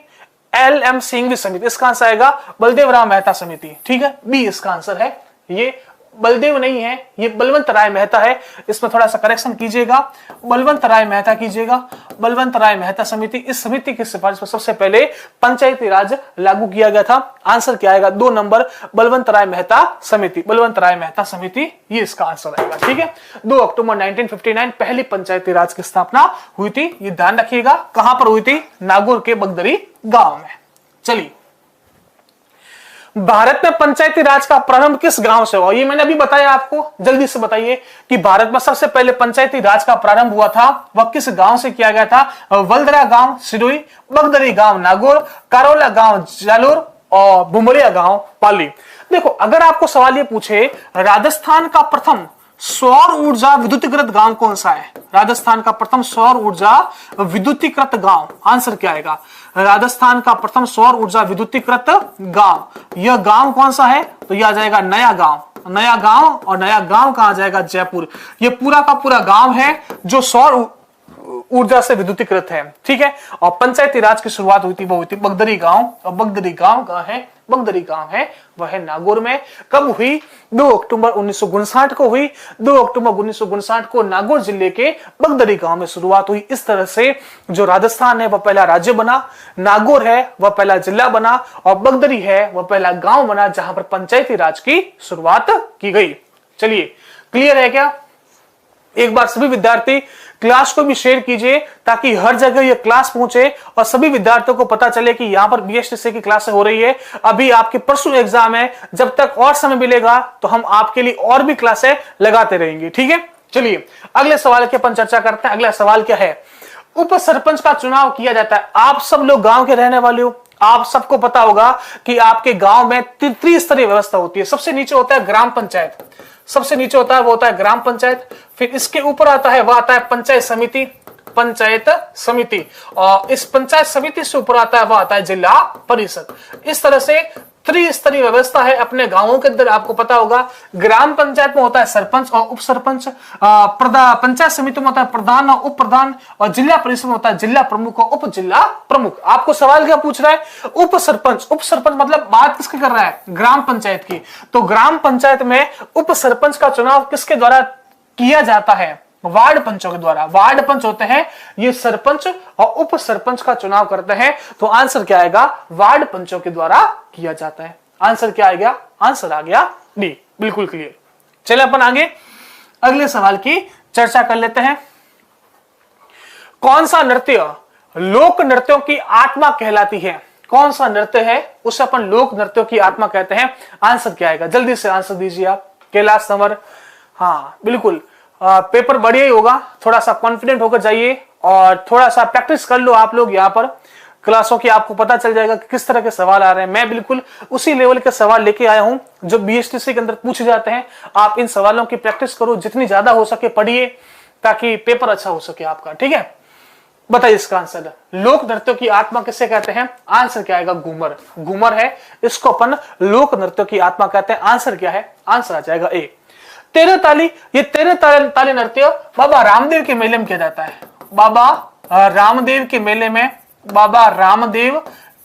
एल.एम. सिंघवी समिति। इसका आंसर आएगा बलदेव राव मेहता समिति। ठीक है, बी इसका आंसर है। ये बलदेव नहीं है, ये बलवंत राय मेहता है। इसमें थोड़ा सा करेक्शन कीजिएगा, बलवंत राय मेहता कीजिएगा। बलवंत राय मेहता समिति, इस समिति की सिफारिश पर सबसे पहले पंचायती राज लागू किया गया था। आंसर क्या आएगा? 2 नंबर, बलवंत राय मेहता समिति। बलवंत राय मेहता समिति, ये इसका आंसर आएगा। ठीक है, 2 अक्टूबर 1959 पहली पंचायती राज की स्थापना हुई थी। ये ध्यान रखिएगा। कहां पर हुई थी? नागौर के बगदरी गांव में। चलिए, भारत में पंचायती राज का प्रारंभ किस गांव से हुआ? ये मैंने अभी बताया आपको, जल्दी से बताइए कि भारत में सबसे पहले पंचायती राज का प्रारंभ हुआ था वह किस गांव से किया गया था? वल्दरा गांव सिरोही, बगदरी गांव नागौर, कारोला गांव जालोर और बुमरिया गांव पाली। देखो, अगर आपको सवाल ये पूछे राजस्थान का प्रथम सौर ऊर्जा विद्युतीकृत गांव कौन सा है? राजस्थान का प्रथम सौर ऊर्जा विद्युतीकृत गांव, आंसर क्या आएगा? राजस्थान का प्रथम सौर ऊर्जा विद्युतीकृत गांव, यह गांव कौन सा है? तो यह आ जाएगा नया गांव। नया गांव, और नया गांव कहां जाएगा? जयपुर। यह पूरा का पूरा गांव है जो सौर ऊर्जा से विद्युतीकृत है। ठीक है, और पंचायती राज की शुरुआत हुई थी, वो हुई थी बगदरी गांव। और बगदरी गांव कहां है? बगदरी गांव है वह है नागौर में। कब हुई? 2 अक्टूबर 1959 को हुई। 2 अक्टूबर 1959 को नागौर जिले के बगदरी गांव में शुरुआत हुई। इस तरह से जो राजस्थान है वह पहला राज्य बना, नागौर है वह पहला जिला बना, और बगदरी है वह पहला गांव बना जहां पर पंचायती राज की शुरुआत की गई। चलिए, क्लियर है क्या? एक बार सभी विद्यार्थी क्लास को भी शेयर कीजिए ताकि हर जगह ये क्लास पहुंचे और सभी विद्यार्थियों को पता चले कि यहां पर बीएसटीसी की क्लास हो रही है। अभी आपके परसों एग्जाम है, जब तक और समय मिलेगा तो हम आपके लिए और भी क्लासें लगाते रहेंगे। ठीक है, चलिए अगले सवाल की अपन चर्चा करते हैं। अगला सवाल क्या है? उप सरपंच का चुनाव किया जाता है। आप सब लोग गांव के रहने वाले हो, आप सबको पता होगा कि आपके गांव में त्रिस्तरीय व्यवस्था होती है। सबसे नीचे होता है ग्राम पंचायत, सबसे नीचे होता है वो होता है ग्राम पंचायत, फिर इसके ऊपर आता है वह आता है पंचायत समिति, पंचायत समिति, और इस पंचायत समिति से ऊपर आता है वह आता है जिला परिषद। इस तरह से त्रिस्तरीय व्यवस्था है अपने गांवों के अंदर। आपको पता होगा ग्राम पंचायत में होता है सरपंच और उप सरपंच, पंचायत समिति में होता है प्रधान और उप प्रधान, और जिला परिषद में होता है जिला प्रमुख और उप जिला प्रमुख। आपको सवाल क्या पूछ रहा है? उप सरपंच, उप सरपंच मतलब बात किसकी कर रहा है? ग्राम पंचायत की। तो ग्राम पंचायत में उप सरपंच का चुनाव किसके द्वारा किया जाता है? वार्ड पंचों के द्वारा। वार्ड पंच होते हैं ये सरपंच और उप सरपंच का चुनाव करते हैं। तो आंसर क्या आएगा? वार्ड पंचों के द्वारा किया जाता है। आंसर क्या आएगा? आंसर आ गया डी, बिल्कुल क्लियर। चलिए अपन आगे अगले सवाल की चर्चा कर लेते हैं। कौन सा नृत्य लोक नृत्यों की आत्मा कहलाती है? कौन सा नृत्य है उसे अपन लोक नृत्यों की आत्मा कहते हैं? आंसर क्या आएगा? जल्दी से आंसर दीजिए आप। कैलाश संवर, हाँ बिल्कुल। पेपर बढ़िया ही होगा, थोड़ा सा कॉन्फिडेंट होकर जाइए और थोड़ा सा प्रैक्टिस कर लो आप लोग यहाँ पर क्लासों की। आपको पता चल जाएगा कि किस तरह के सवाल आ रहे हैं। मैं बिल्कुल उसी लेवल के सवाल लेके आया हूं जो बीएसटीसी के अंदर पूछे जाते हैं। आप इन सवालों की प्रैक्टिस करो, जितनी ज्यादा हो सके पढ़िए, ताकि पेपर अच्छा हो सके आपका। ठीक है, बताइए इसका आंसर। लोक नृत्यों की आत्मा किसे कहते हैं? आंसर क्या आएगा? घूमर। घूमर है, इसको अपन लोक नृत्यों की आत्मा कहते हैं। आंसर क्या है? आंसर आ जाएगा ए। तेरह ताली, ये तेरह ताली नृत्य बाबा रामदेव के मेले में किया जाता है। बाबा रामदेव के मेले में, बाबा रामदेव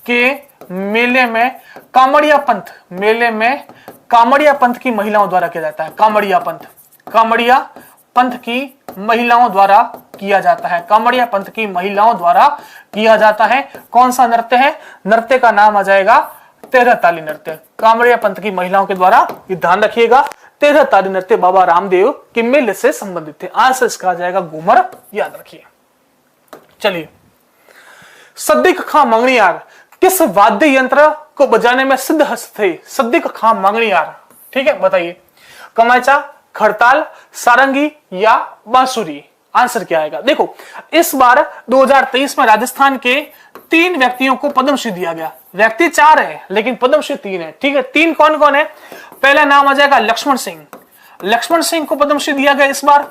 के मेले में कामड़िया पंथ, मेले में कामड़िया पंथ की महिलाओं द्वारा किया जाता है। कामड़िया पंथ, कामड़िया पंथ की महिलाओं द्वारा किया जाता है। कामड़िया पंथ की महिलाओं द्वारा किया जाता है। कौन सा नृत्य है? नृत्य का नाम आ जाएगा तेरह ताली नृत्य। कामड़िया पंथ की महिलाओं के द्वारा, ये ध्यान रखिएगा, तेरह ताली नृत्य बाबा रामदेव के मेले से संबंधित थे। आंसर इसका आ जाएगा घूमर, याद रखिए। चलिए, सद्दिक खां मंगनियार किस वाद्य यंत्र को बजाने में सिद्ध हस्त थे? सद्दिक खां मंगनियार, ठीक है, बताइए। कमाचा, खड़ताल, सारंगी या बांसुरी? आंसर क्या आएगा? देखो, इस बार 2023 में राजस्थान के 3 व्यक्तियों को पद्मश्री दिया गया। व्यक्ति 4 है लेकिन पद्मश्री 3 है। ठीक है, 3 कौन कौन है? पहला नाम आ जाएगा लक्ष्मण सिंह, लक्ष्मण सिंह को पद्मश्री दिया गया इस बार।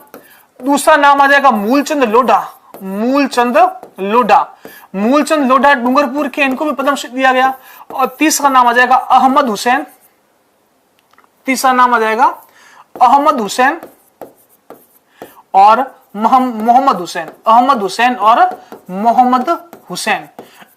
दूसरा नाम आ जाएगा मूलचंद लोढ़ा, मूलचंद लोढ़ा, मूलचंद लोढ़ा डूंगरपुर के, इनको भी पद्मश्री दिया गया। और तीसरा नाम आ जाएगा अहमद हुसैन, तीसरा नाम आ जाएगा अहमद हुसैन और मोहम्मद हुसैन, अहमद हुसैन और मोहम्मद हुसैन,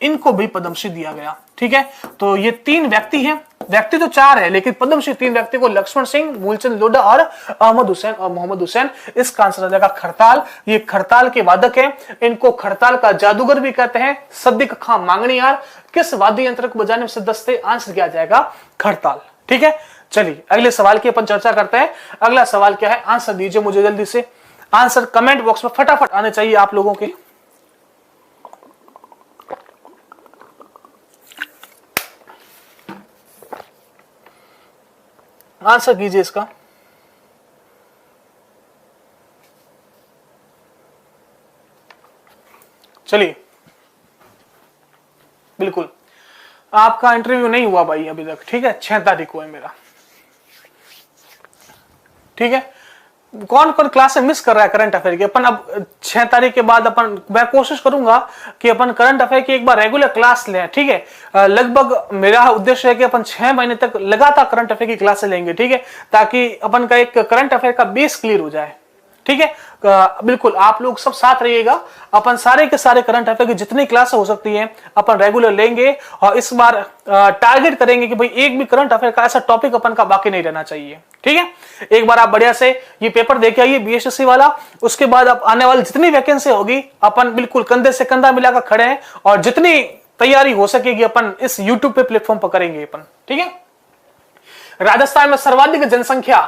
इनको भी पद्मश्री दिया गया। ठीक है, तो ये 3 व्यक्ति हैं। व्यक्ति तो 4 है लेकिन पद्मश्री 3 व्यक्ति को, लक्ष्मण सिंह, मूलचंद लोढ़ा और अहमद हुसैन और मोहम्मद हुसैन। इसका आंसर आ जाएगा खड़ताल। ये खड़ताल के वादक हैं, इनको खड़ताल का जादूगर भी कहते हैं। सद्दिक खां मंगनियार किस वाद्य यंत्र को बजाने में सिद्ध थे? आंसर क्या आ जाएगा? खड़ताल। ठीक है, चलिए अगले सवाल की अपन चर्चा करते हैं। अगला सवाल क्या है? आंसर दीजिए मुझे जल्दी से। आंसर कमेंट बॉक्स में फटाफट आने चाहिए आप लोगों के। आंसर कीजिए इसका। चलिए, बिल्कुल आपका इंटरव्यू नहीं हुआ भाई अभी तक। ठीक है, 6 तारीख को है मेरा। ठीक है, कौन कौन क्लास मिस कर रहा है करंट अफेयर की? अपन अब 6 तारीख के बाद अपन, मैं कोशिश करूंगा कि अपन करंट अफेयर की एक बार रेगुलर क्लास लें। ठीक है, लगभग मेरा उद्देश्य है कि अपन 6 महीने तक लगातार करंट अफेयर की क्लासें लेंगे। ठीक है, ताकि अपन का एक करंट अफेयर का बेस क्लियर हो जाए। ठीक है, बिल्कुल आप लोग सब साथ रहिएगा। अपन सारे के सारे करंट अफेयर की जितनी क्लास हो सकती है अपन रेगुलर लेंगे, और इस बार टारगेट करेंगे कि भाई एक भी करंट अफेयर का ऐसा टॉपिक अपन का बाकी नहीं रहना चाहिए। ठीक है, एक बार आप बढ़िया से ये पेपर देके आइए बीएसएससी वाला। उसके बाद अब आने वाली जितनी वैकेंसी होगी अपन बिल्कुल कंधे से कंधा मिलाकर खड़े हैं, और जितनी तैयारी हो सकेगी अपन इस यूट्यूब पे प्लेटफॉर्म पर करेंगे अपन। ठीक है, राजस्थान में सर्वाधिक जनसंख्या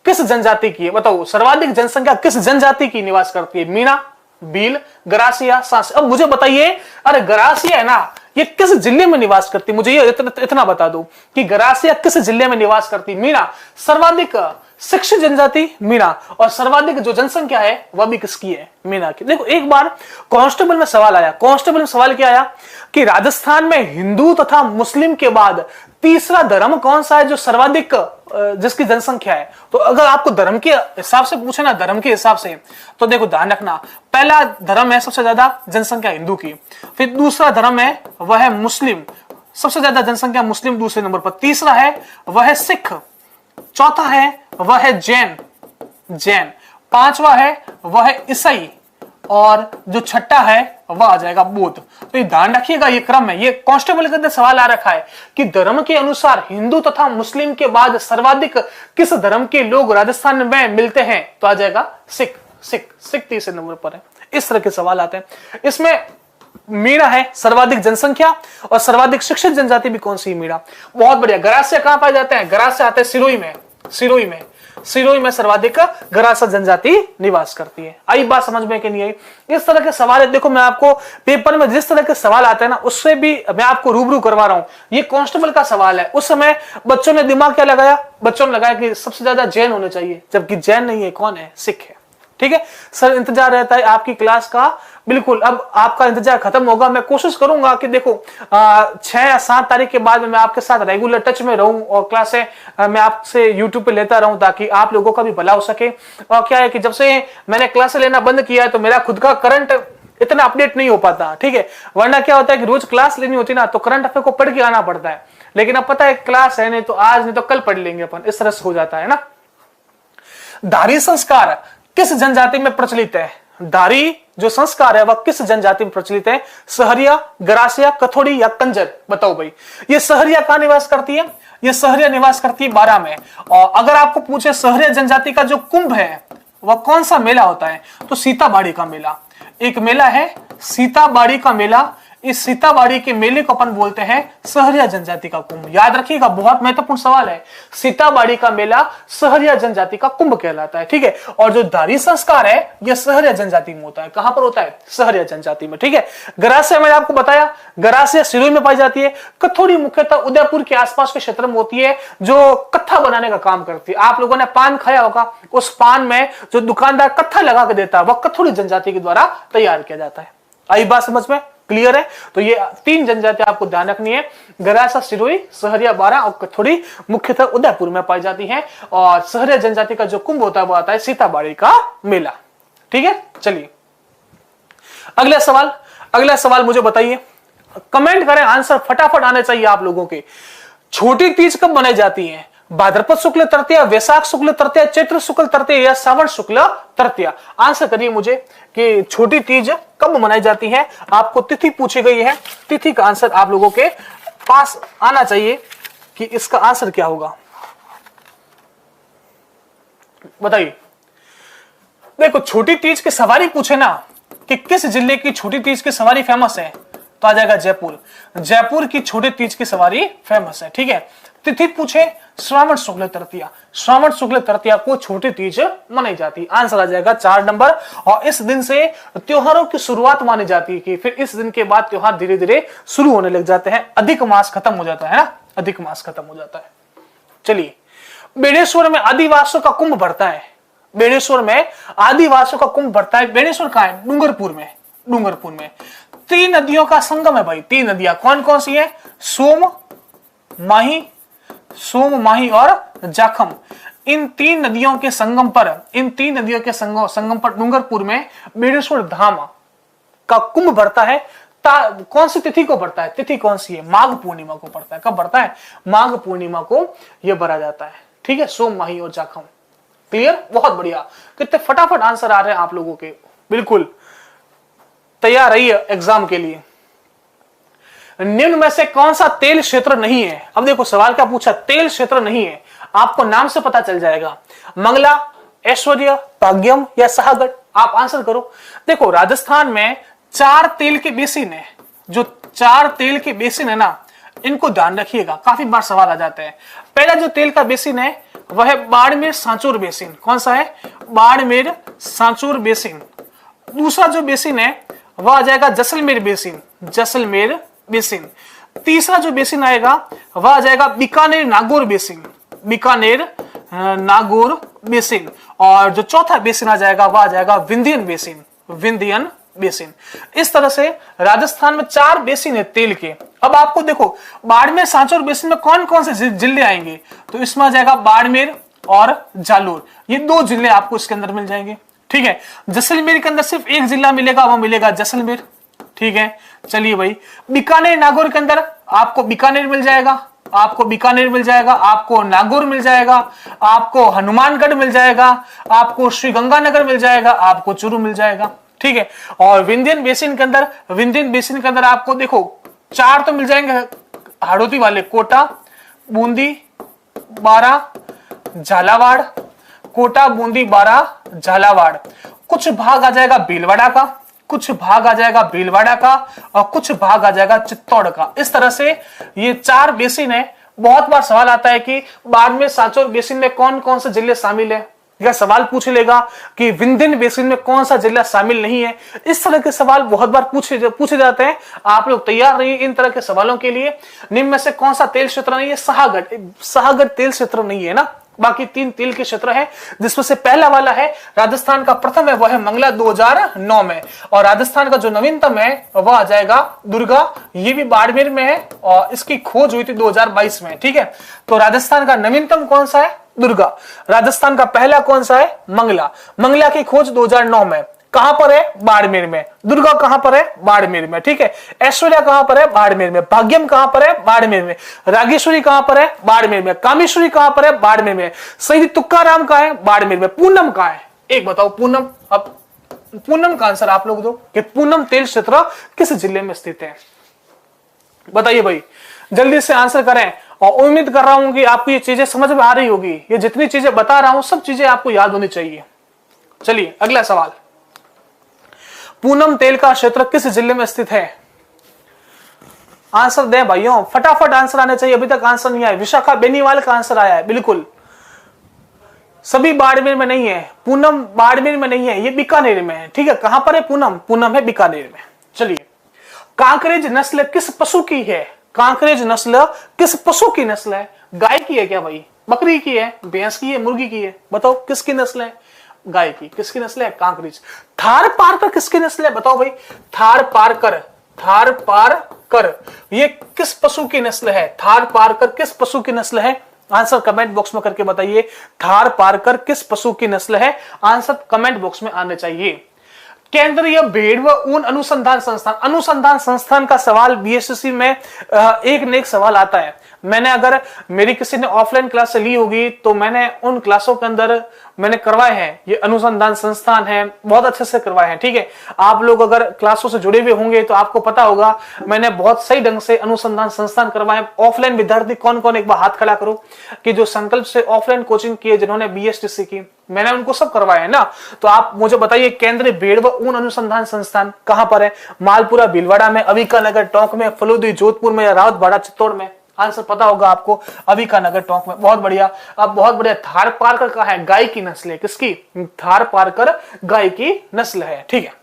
किस जनजाति की है? बताओ, सर्वाधिक जनसंख्या किस जनजाति की निवास करती है? मीणा, भील, गरासिया, सांसी। अब मुझे बताइए, अरे गरासिया है ना, ये किस जिले में निवास करती? मुझे ये इतना बता दो कि गरासिया किस जिले में निवास करती? मीणा सर्वाधिक शिक्षित जनजाति मीणा, और सर्वाधिक जो जनसंख्या है वह भी किसकी है? मीणा की। देखो एक बार कांस्टेबल में सवाल आया, कांस्टेबल में सवाल क्या आया कि राजस्थान में हिंदू तथा मुस्लिम के बाद तीसरा धर्म कौन सा है जो सर्वाधिक जिसकी जनसंख्या है? तो अगर आपको धर्म के हिसाब से पूछे ना, धर्म के हिसाब से, तो देखो ध्यान रखना, पहला धर्म है सबसे ज्यादा जनसंख्या हिंदू की, फिर दूसरा धर्म है वह है मुस्लिम, सबसे ज्यादा जनसंख्या मुस्लिम दूसरे नंबर पर, तीसरा है वह है सिख, चौथा है वह है जैन, पांचवा है वह है ईसाई, और जो छठा है वह आ जाएगा बौद्ध। तो ये ध्यान रखिएगा, ये क्रम है। ये कांस्टेबल के अंदर सवाल आ रखा है कि धर्म के अनुसार हिंदू तथा मुस्लिम के बाद सर्वाधिक किस धर्म के लोग राजस्थान में मिलते हैं? तो आ जाएगा सिख तीसरे नंबर पर है। इस तरह के सवाल आते हैं। इसमें मीणा है सर्वाधिक जनसंख्या, और सर्वाधिक शिक्षित जनजाति भी कौन सी? मीणा। बहुत बढ़िया। गरासिया कहां पाए जाते हैं? गरासिया आते हैं सिरोही में सर्वाधिक गरासिया जनजाति निवास करती है। आई बात समझ में कि नहीं आई? इस तरह के सवाल है। देखो मैं आपको पेपर में जिस तरह के सवाल आते हैं ना, उससे भी मैं आपको रूबरू करवा रहा हूं। ये कांस्टेबल का सवाल है। उस समय बच्चों ने दिमाग क्या लगाया? बच्चों ने लगाया कि सबसे ज्यादा जैन होने चाहिए, जबकि जैन नहीं है, कौन है? सिख है। ठीक है सर, इंतजार रहता है आपकी क्लास का। बिल्कुल, अब आपका इंतजार खत्म होगा। मैं कोशिश करूंगा कि देखो 6 या 7 तारीख के बाद मैं आपके साथ रेगुलर टच में रहूं और क्लासें मैं आपसे यूट्यूब पे लेता रहूं, ताकि आप लोगों का भी भला हो सके। और क्या है कि जब से मैंने क्लासें लेना बंद किया है तो मेरा खुद का करंट इतना अपडेट नहीं हो पाता। ठीक है, वरना क्या होता है कि रोज क्लास लेनी होती ना, तो करंट अफेयर को पढ़ के आना पड़ता है। लेकिन अब पता है क्लास है, नहीं तो आज नहीं तो कल पढ़ लेंगे अपन, इस तरह से हो जाता है ना। धारी संस्कार किस जनजाति में प्रचलित है? धारी जो संस्कार है वह किस जनजाति में प्रचलित है? सहरिया, गरासिया, कथोड़ी या कंजर? बताओ भाई। ये सहरिया कहां निवास करती है? ये सहरिया निवास करती है बारां में। और अगर आपको पूछे सहरिया जनजाति का जो कुंभ है वह कौन सा मेला होता है? तो सीताबाड़ी का मेला। एक मेला है सीताबाड़ी का मेला। इस सीताबाड़ी के मेले को अपन बोलते हैं सहरिया जनजाति का कुंभ। याद रखिएगा, बहुत महत्वपूर्ण सवाल है। सीताबाड़ी का मेला सहरिया जनजाति का कुंभ कहलाता है। ठीक है, और जो धारी संस्कार है यह सहरिया जनजाति में होता है। कहां पर होता है? सहरिया जनजाति में। ठीक है, गरासिया मैंने आपको बताया, गरासिया सिरोही में पाई जाती है। कथोड़ी मुख्यतः उदयपुर के आसपास के क्षेत्र में होती है, जो कत्था बनाने का काम करती है। आप लोगों ने पान खाया होगा, उस पान में जो दुकानदार कत्था लगा के देता है वह कथोड़ी जनजाति के द्वारा तैयार किया जाता है। आई बात समझ में? क्लियर है? तो ये 3 जनजाति आपको ध्यान रखनी है। गरासिया सिरोही, सहरिया बारां और कथोड़ी मुख्यतः उदयपुर में पाई जाती है। और सहरिया जनजाति का जो कुंभ होता है वो आता है सीताबाड़ी का मेला। ठीक है, चलिए अगला सवाल मुझे बताइए, कमेंट करें, आंसर फटाफट आने चाहिए आप लोगों के। छोटी तीज कब मनाई जाती है? भाद्रपद शुक्ल तृतीया, वैशाख शुक्ल तृतीया, चैत्र शुक्ल तृतीया या श्रावण शुक्ल तृतीया? आंसर करिए मुझे कि छोटी तीज कब मनाई जाती है। आपको तिथि पूछी गई है, तिथि का आंसर आप लोगों के पास आना चाहिए कि इसका आंसर क्या होगा। बताइए। देखो छोटी तीज की सवारी पूछे ना कि किस जिले की छोटी तीज की सवारी फेमस है, तो आ जाएगा जयपुर की छोटी तीज की सवारी फेमस है। ठीक है, तिथि पूछे श्रावण शुक्ल तृतीया, श्रावण शुक्ल तृतीया को छोटी तीज मनाई जाती है। आंसर आ जाएगा 4 नंबर। और इस दिन से त्योहारों की शुरुआत मानी जाती है कि फिर इस दिन के बाद त्योहार धीरे धीरे शुरू होने लग जाते हैं। अधिक मास खत्म हो जाता है ना, अधिक मास खत्म हो जाता है। चलिए, बेणेश्वर में आदिवासियों का कुंभ भरता है। बेणेश्वर में आदिवासियों का कुंभ भरता है। बेणेश्वर कहां है? डूंगरपुर में। 3 नदियों का संगम है भाई। 3 नदियां कौन कौन सी है? सोम, माही और जाखम। इन 3 नदियों के संगम पर डूंगरपुर में बेणेश्वर धाम का कुंभ भरता है। कौन सी तिथि को भरता है? तिथि कौन सी है? माघ पूर्णिमा को भरता है। कब भरता है? माघ पूर्णिमा को यह भरा जाता है। ठीक है, सोम, माही और जाखम। क्लियर? बहुत बढ़िया। कितने फटाफट आंसर आ रहे हैं आप लोगों के। बिल्कुल तैयार रहिए एग्जाम के लिए। निम्न में से कौन सा तेल क्षेत्र नहीं है? अब देखो सवाल क्या पूछा, तेल क्षेत्र नहीं है। आपको नाम से पता चल जाएगा। मंगला, ऐश्वर्य, भाग्यम या साहगढ़? आप आंसर करो। देखो राजस्थान में 4 तेल के बेसिन है। जो 4 तेल के बेसिन है ना, इनको ध्यान रखिएगा, काफी बार सवाल आ जाते हैं। पहला जो तेल का बेसिन है वह है बाड़मेर सांचौर बेसिन। कौन सा है? बाड़मेर सांचौर बेसिन। दूसरा जो बेसिन है वह आ जाएगा जैसलमेर बेसिन। तीसरा जो बेसिन आएगा वह आ जाएगा बीकानेर नागौर नागौर बेसिन, और जो चौथा बेसिन आ जाएगा वह आ जाएगा विंध्यन बेसिन, विंध्यन बेसिन। इस तरह से राजस्थान में 4 बेसिन है तेल के। अब आपको देखो बाड़मेर सांचौर बेसिन में कौन कौन से जिले आएंगे, तो इसमें आ जाएगा बाड़मेर और जालोर, ये 2 जिले आपको इसके अंदर मिल जाएंगे। ठीक है, जैसलमेर के अंदर सिर्फ एक जिला मिलेगा, वो मिलेगा जैसलमेर। ठीक है, चलिए भाई, बीकानेर नागौर के अंदर आपको बीकानेर मिल जाएगा, आपको बीकानेर मिल जाएगा, आपको नागौर मिल जाएगा, आपको हनुमानगढ़ मिल जाएगा, आपको श्रीगंगानगर मिल जाएगा, आपको चूरू मिल जाएगा। ठीक है, और विंध्यन बेसिन के अंदर, विंध्यन बेसिन के अंदर आपको देखो 4 तो मिल जाएंगे हाड़ौती वाले, कोटा, बूंदी, बारा, झालावाड़, कोटा, बूंदी, बारा, झालावाड़। कुछ भाग आ जाएगा भीलवाड़ा का, कुछ भाग आ जाएगा भीलवाड़ा का, और कुछ भाग आ जाएगा चित्तौड़ का। इस तरह से ये 4 बेसिन है। बहुत बार सवाल आता है कि बाड़मेर सांचौर बेसिन में कौन कौन से जिले शामिल है, या सवाल पूछ लेगा कि विंध्यन बेसिन में कौन सा जिला शामिल नहीं है। इस तरह के सवाल बहुत बार पूछे जाते हैं। आप लोग तैयार रहिए इन तरह के सवालों के लिए। निम्न में से कौन सा तेल क्षेत्र नहीं है? साहागढ़ तेल क्षेत्र नहीं है ना, बाकी 3 तेल के क्षेत्र हैं, जिसमें से पहला वाला है राजस्थान का प्रथम है, वह है मंगला 2009 में, और राजस्थान का जो नवीनतम है वह आ जाएगा दुर्गा, ये भी बाड़मेर में है और इसकी खोज हुई थी 2022 में। ठीक है, तो राजस्थान का नवीनतम कौन सा है? दुर्गा। राजस्थान का पहला कौन सा है? मंगला। मंगला की खोज 2009 में। कहां पर है? बाड़मेर में। दुर्गा कहां पर है? बाड़मेर में। ठीक है, ऐश्वर्या कहां पर है? बाड़मेर में। भाग्यम कहां पर है? बाड़मेर में। रागेश्वरी कहां पर है? बाड़मेर में। कामेश्वरी कहां पर है? बाड़मेर में। शहीद तुक्काराम कहां है? बाड़मेर में। पूनम कहां है? एक बताओ पूनम। अब पूनम का आंसर आप लोग दो कि पूनम तेल क्षेत्र किस जिले में स्थित है? बताइए भाई, जल्दी से आंसर करें, और उम्मीद कर रहा हूं कि आपको ये चीजें समझ में आ रही होगी। ये जितनी चीजें बता रहा हूं सब चीजें आपको याद होनी चाहिए। चलिए अगला सवाल, पूनम तेल का क्षेत्र किस जिले में स्थित है? आंसर दें भाइयों, फटाफट आंसर आने चाहिए। अभी तक आंसर नहीं आया। विशाखा बेनीवाल का आंसर आया है, बिल्कुल। सभी बाड़मेर में नहीं है, पूनम बाड़मेर में नहीं है, ये बीकानेर में है। ठीक है, कहां पर है पूनम? पूनम है बीकानेर में। चलिए, कांकरेज नस्ल किस पशु की है? कांकरेज नस्ल किस पशु की नस्ल है? गाय की है क्या भाई? बकरी की है? भैंस की है? मुर्गी की है? बताओ किसकी नस्ल है? गाय की। किसकी नस्ल है? कांकरेज। थार पारकर किसकी नस्ल है? बताओ भाई। थार पारकर, थार पारकर ये किस पशु की नस्ल है? थार पारकर किस पशु की नस्ल है? आंसर कमेंट बॉक्स में करके बताइए। थार पारकर किस पशु की नस्ल है? आंसर कमेंट बॉक्स में आने चाहिए। केंद्रीय भेड़ व ऊन अनुसंधान संस्थान, अनुसंधान संस्थान का सवाल बीएसएससी में एक न एक सवाल आता है। मैंने, अगर मेरी किसी ने ऑफलाइन क्लास ली होगी तो मैंने उन क्लासों के अंदर मैंने करवाए हैं। ये अनुसंधान संस्थान है, बहुत अच्छे से करवाए हैं। ठीक है, आप लोग अगर क्लासों से जुड़े हुए होंगे तो आपको पता होगा मैंने बहुत सही ढंग से अनुसंधान संस्थान करवाए। ऑफलाइन विद्यार्थी कौन कौन, एक बार हाथ खड़ा करो कि जो संकल्प से ऑफलाइन कोचिंग की है, जिन्होंने बीएसटीसी की, मैंने उनको सब करवाया है ना। तो आप मुझे बताइए, केंद्रीय भेड़ व ऊन अनुसंधान संस्थान कहां पर है? मालपुरा भीलवाड़ा में, अविका नगर टोंक में, फलोदी जोधपुर में, या रावतबाड़ा चित्तौड़ में? आंसर पता होगा आपको, अविका नगर टोंक में। बहुत बढ़िया। अब बहुत बढ़िया, थार पारकर का है, गाय की नस्ल है। किसकी? थार पारकर गाय की नस्ल है। ठीक है,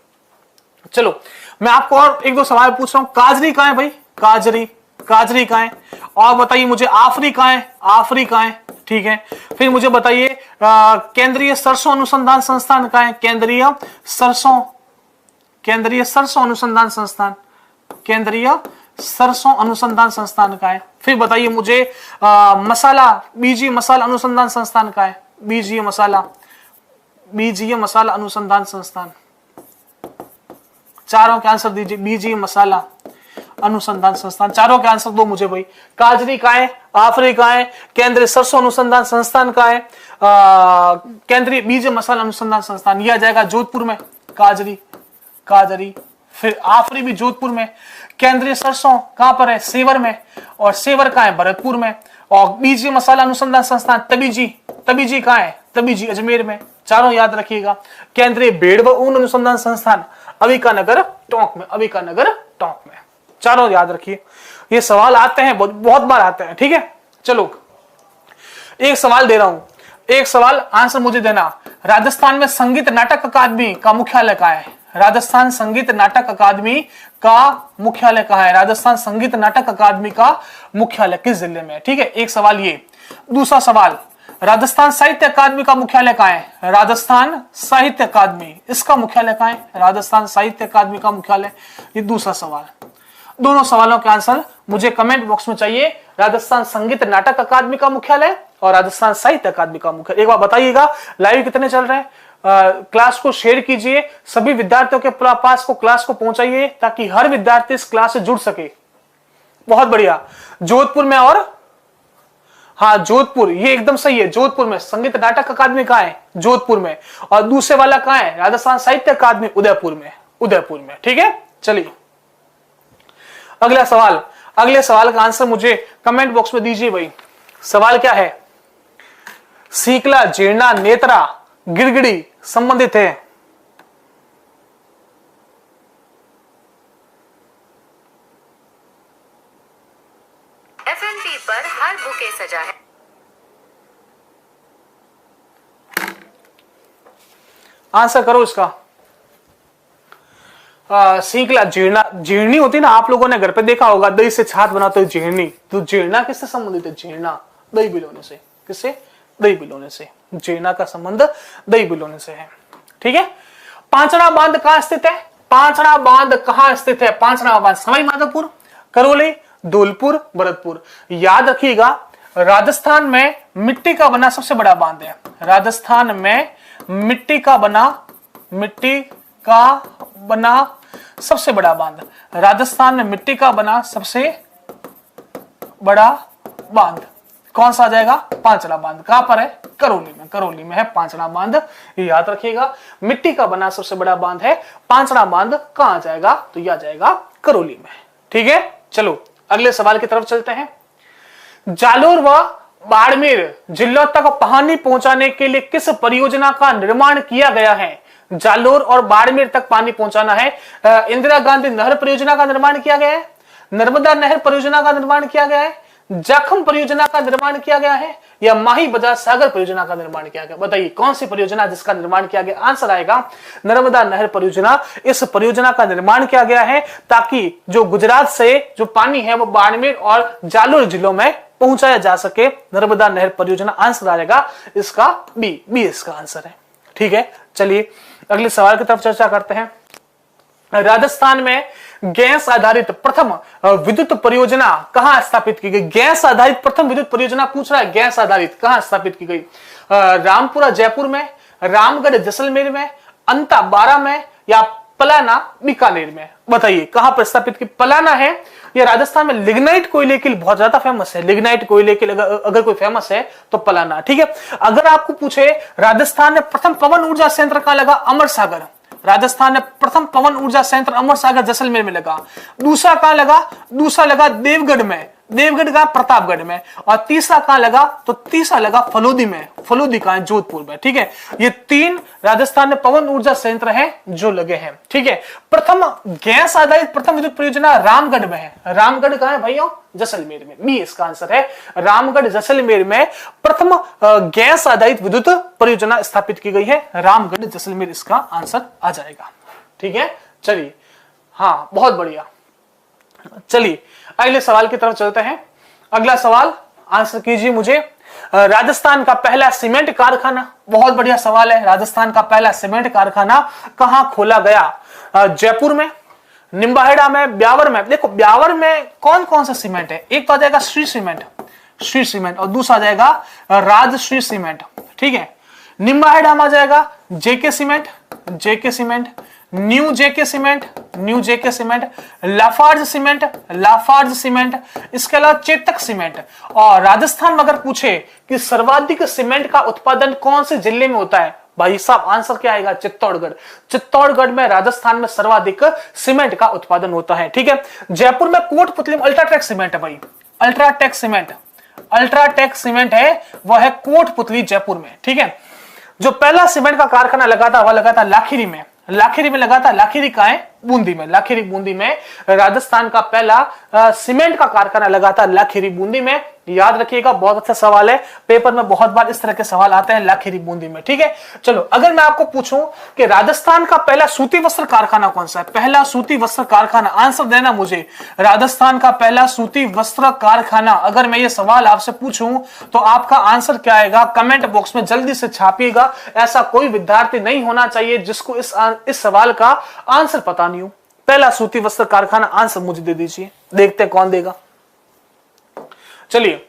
चलो मैं आपको और 1-2 सवाल पूछ रहा हूं। काजरी कहां है भाई? काजरी, काजरी कहां है? और बताइए मुझे, आफरी कहां है? आफरी कहां है? ठीक है, फिर मुझे बताइए केंद्रीय सरसों अनुसंधान संस्थान कहां है? केंद्रीय सरसों, केंद्रीय सरसों अनुसंधान संस्थान, केंद्रीय सरसों अनुसंधान संस्थान का है। फिर बताइए मुझे मसाला, बीजीय मसाला अनुसंधान संस्थान का है? बीजीय मसाला, बीजीय मसाला अनुसंधान संस्थान। चारों के आंसर दीजिए। बीजीय मसाला अनुसंधान संस्थान, चारों के आंसर दो मुझे भाई। काजरी का है, आफरी का है, केंद्रीय सरसों अनुसंधान संस्थान का है, केंद्रीय बीज मसाला अनुसंधान संस्थान, यह आ जाएगा जोधपुर में। काजरी, काजरी, फिर आफरी भी जोधपुर में। केंद्रीय सरसों कहां पर है? सेवर में। और सेवर कहां है? भरतपुर में। और बीज मसाला अनुसंधान संस्थान तबीजी, तबीजी कहां है? तबीजी अजमेर में। चारों याद रखिएगा। केंद्रीय भेड़ व ऊन अनुसंधान संस्थान अविका नगर टोंक में, अविका नगर टोंक में। चारों याद रखिए, ये सवाल आते हैं, बहुत बार आते हैं। ठीक है, चलो एक सवाल दे रहा हूं, एक सवाल आंसर मुझे देना। राजस्थान में संगीत नाटक अकादमी का मुख्यालय कहां है? राजस्थान संगीत नाटक अकादमी का मुख्यालय कहां है? राजस्थान संगीत नाटक अकादमी का मुख्यालय किस जिले में? ठीक है, एक सवाल ये। दूसरा सवाल, राजस्थान साहित्य अकादमी का मुख्यालय कहाँ है? राजस्थान साहित्य अकादमी, इसका मुख्यालय कहाँ है? राजस्थान साहित्य अकादमी का मुख्यालय। ये दूसरा सवाल। दोनों सवालों के आंसर मुझे कमेंट बॉक्स में चाहिए। राजस्थान संगीत नाटक अकादमी का मुख्यालय और राजस्थान साहित्य अकादमी का मुख्यालय। एक बार बताइएगा लाइव कितने चल रहे हैं। क्लास को शेयर कीजिए, सभी विद्यार्थियों के पास को क्लास को पहुंचाइए ताकि हर विद्यार्थी इस क्लास से जुड़ सके। बहुत बढ़िया। जोधपुर में, और हाँ जोधपुर, ये एकदम सही है। जोधपुर में संगीत नाटक अकादमी कहाँ है? जोधपुर में। और दूसरे वाला कहाँ है? राजस्थान साहित्य अकादमी उदयपुर में। उदयपुर में, ठीक है। चलिए अगला सवाल। अगले सवाल का आंसर मुझे कमेंट बॉक्स में दीजिए भाई। सवाल क्या है? सीकला, जीर्णा, नेत्रा, गिरगिड़ी संबंधित है। FNP पर हर बुके सजा है। आंसर करो इसका। सीकला, जीर्णा, जीर्णी होती ना, आप लोगों ने घर पे देखा होगा, दही से छाछ बनाते हो जीर्णी। तो जीर्णा किससे संबंधित है? जीर्णा दही बिलोने से। किससे? दही बिलोने से। जीर्णा का संबंध दही बिलोने से है, ठीक है। पांचड़ा बांध कहां स्थित है? पांचड़ा बांध कहां स्थित है? पांचड़ा बांध सवाई माधोपुर, करौली, धौलपुर, भरतपुर। याद रखिएगा, राजस्थान में मिट्टी का बना सबसे बड़ा बांध है। राजस्थान में मिट्टी का बना सबसे बड़ा बांध। राजस्थान में मिट्टी का बना सबसे बड़ा बांध कौन सा आ जाएगा? पांचड़ा बांध। कहां पर है? करौली में। करौली में है पांचड़ा बांध, ये याद रखिएगा। मिट्टी का बना सबसे बड़ा बांध है पांचड़ा बांध। कहां आ जाएगा? तो यह आ जाएगा करौली में, ठीक है। चलो अगले सवाल की तरफ चलते हैं। जालोर व बाड़मेर जिलों तक पानी पहुंचाने के लिए किस परियोजना का निर्माण किया गया है? जालोर और बाड़मेर तक पानी पहुंचाना है। इंदिरा गांधी नहर परियोजना का निर्माण किया गया है, नर्मदा नहर परियोजना का निर्माण किया गया है, जाखम परियोजना का निर्माण किया गया है, या माही बजाज सागर परियोजना का निर्माण किया गया? बताइए कौन सी परियोजना जिसका निर्माण किया गया? आंसर आएगा नर्मदा नहर परियोजना। इस परियोजना का निर्माण किया गया है ताकि जो गुजरात से जो पानी है वो बाड़मेर और जालोर जिलों में पहुंचाया जा सके। नर्मदा नहर परियोजना आंसर आएगा इसका बी। बी इसका आंसर है, ठीक है। चलिए अगले सवाल की तरफ चर्चा करते हैं। राजस्थान में गैस आधारित प्रथम विद्युत परियोजना कहां स्थापित की गई? गैस आधारित प्रथम विद्युत परियोजना पूछ रहा है। गैस आधारित कहां स्थापित की गई? रामपुरा जयपुर में, रामगढ़ जैसलमेर में, अंता बारा में, या पलाना बीकानेर में? बताइए कहां पर स्थापित की? पलाना है। ये राजस्थान में लिग्नाइट कोयले के लिए बहुत ज्यादा फेमस है। लिग्नाइट कोयले के लिए अगर कोई फेमस है तो पलाना, ठीक है। अगर आपको पूछे राजस्थान में प्रथम पवन ऊर्जा संयंत्र कहां लगा? अमर सागर। राजस्थान में प्रथम पवन ऊर्जा संयंत्र अमर सागर जैसलमेर में लगा। दूसरा कहां लगा? दूसरा लगा देवगढ़ में। देवगढ़ का प्रतापगढ़ में। और तीसरा कहां लगा? तो तीसरा लगा फलोदी में। फलोदी कहां है? जोधपुर में, ठीक है। ये तीन राजस्थान में पवन ऊर्जा संयंत्र हैं जो लगे हैं, ठीक है। प्रथम गैस आधारित प्रथम विद्युत परियोजना रामगढ़ में है। रामगढ़ कहां है भैया? जैसलमेर में। बी इसका आंसर है। रामगढ़ जैसलमेर में प्रथम गैस आधारित विद्युत परियोजना स्थापित की गई है। रामगढ़ जैसलमेर इसका आंसर आ जाएगा, ठीक है। चलिए, हाँ बहुत बढ़िया। चलिए अगले सवाल की तरफ चलते हैं। अगला सवाल आंसर कीजिए मुझे। राजस्थान का पहला सीमेंट कारखाना, बहुत बढ़िया सवाल है। राजस्थान का पहला सीमेंट कारखाना कहां खोला गया? जयपुर में, निम्बाहेड़ा में, ब्यावर में। देखो ब्यावर में कौन कौन सा सीमेंट है? एक तो आ जाएगा श्री सीमेंट, श्री सीमेंट, और दूसरा आ जाएगा राजश्री सीमेंट, ठीक है। निम्बाहेड़ा में आ जाएगा JK cement, JK cement, new JK cement, new JK cement, Lafarge cement, Lafarge cement, इसके अलावा चेतक सीमेंट। और राजस्थान में अगर पूछे कि सर्वाधिक सीमेंट का उत्पादन कौन से जिले में होता है, भाई साहब आंसर क्या आएगा? चित्तौड़गढ़। चित्तौड़गढ़ में राजस्थान में सर्वाधिक सीमेंट का उत्पादन होता है, ठीक है। जयपुर में कोटपुतली में अल्ट्राटेक सीमेंट है भाई, अल्ट्राटेक सीमेंट, अल्ट्राटेक सीमेंट है, वह है कोटपुतली जयपुर में, ठीक है। जो पहला सीमेंट का कारखाना लगा था वह लगा था लाखीरी में, लाखीरी में लगा था। लाखीरी कहां है? बूंदी में। लाखीरी बूंदी में राजस्थान का पहला सीमेंट का कारखाना लगा था लाखीरी बूंदी में। याद रखिएगा, बहुत अच्छा सवाल है, पेपर में बहुत बार इस तरह के सवाल आते हैं लाखेरी बूंदी में। ठीक है, चलो अगर मैं आपको पूछूं कि राजस्थान का पहला सूती वस्त्र कारखाना कौन सा है, पहला सूती वस्त्र कारखाना, आंसर देना मुझे। राजस्थान का पहला सूती वस्त्र कारखाना, अगर मैं ये सवाल आपसे पूछूं तो आपका आंसर क्या आएगा, कमेंट बॉक्स में जल्दी से छापिएगा। ऐसा कोई विद्यार्थी नहीं होना चाहिए जिसको इस सवाल का आंसर पता नहीं हो। पहला सूती वस्त्र कारखाना, आंसर मुझे दे दीजिए, देखते हैं कौन देगा। चलिए,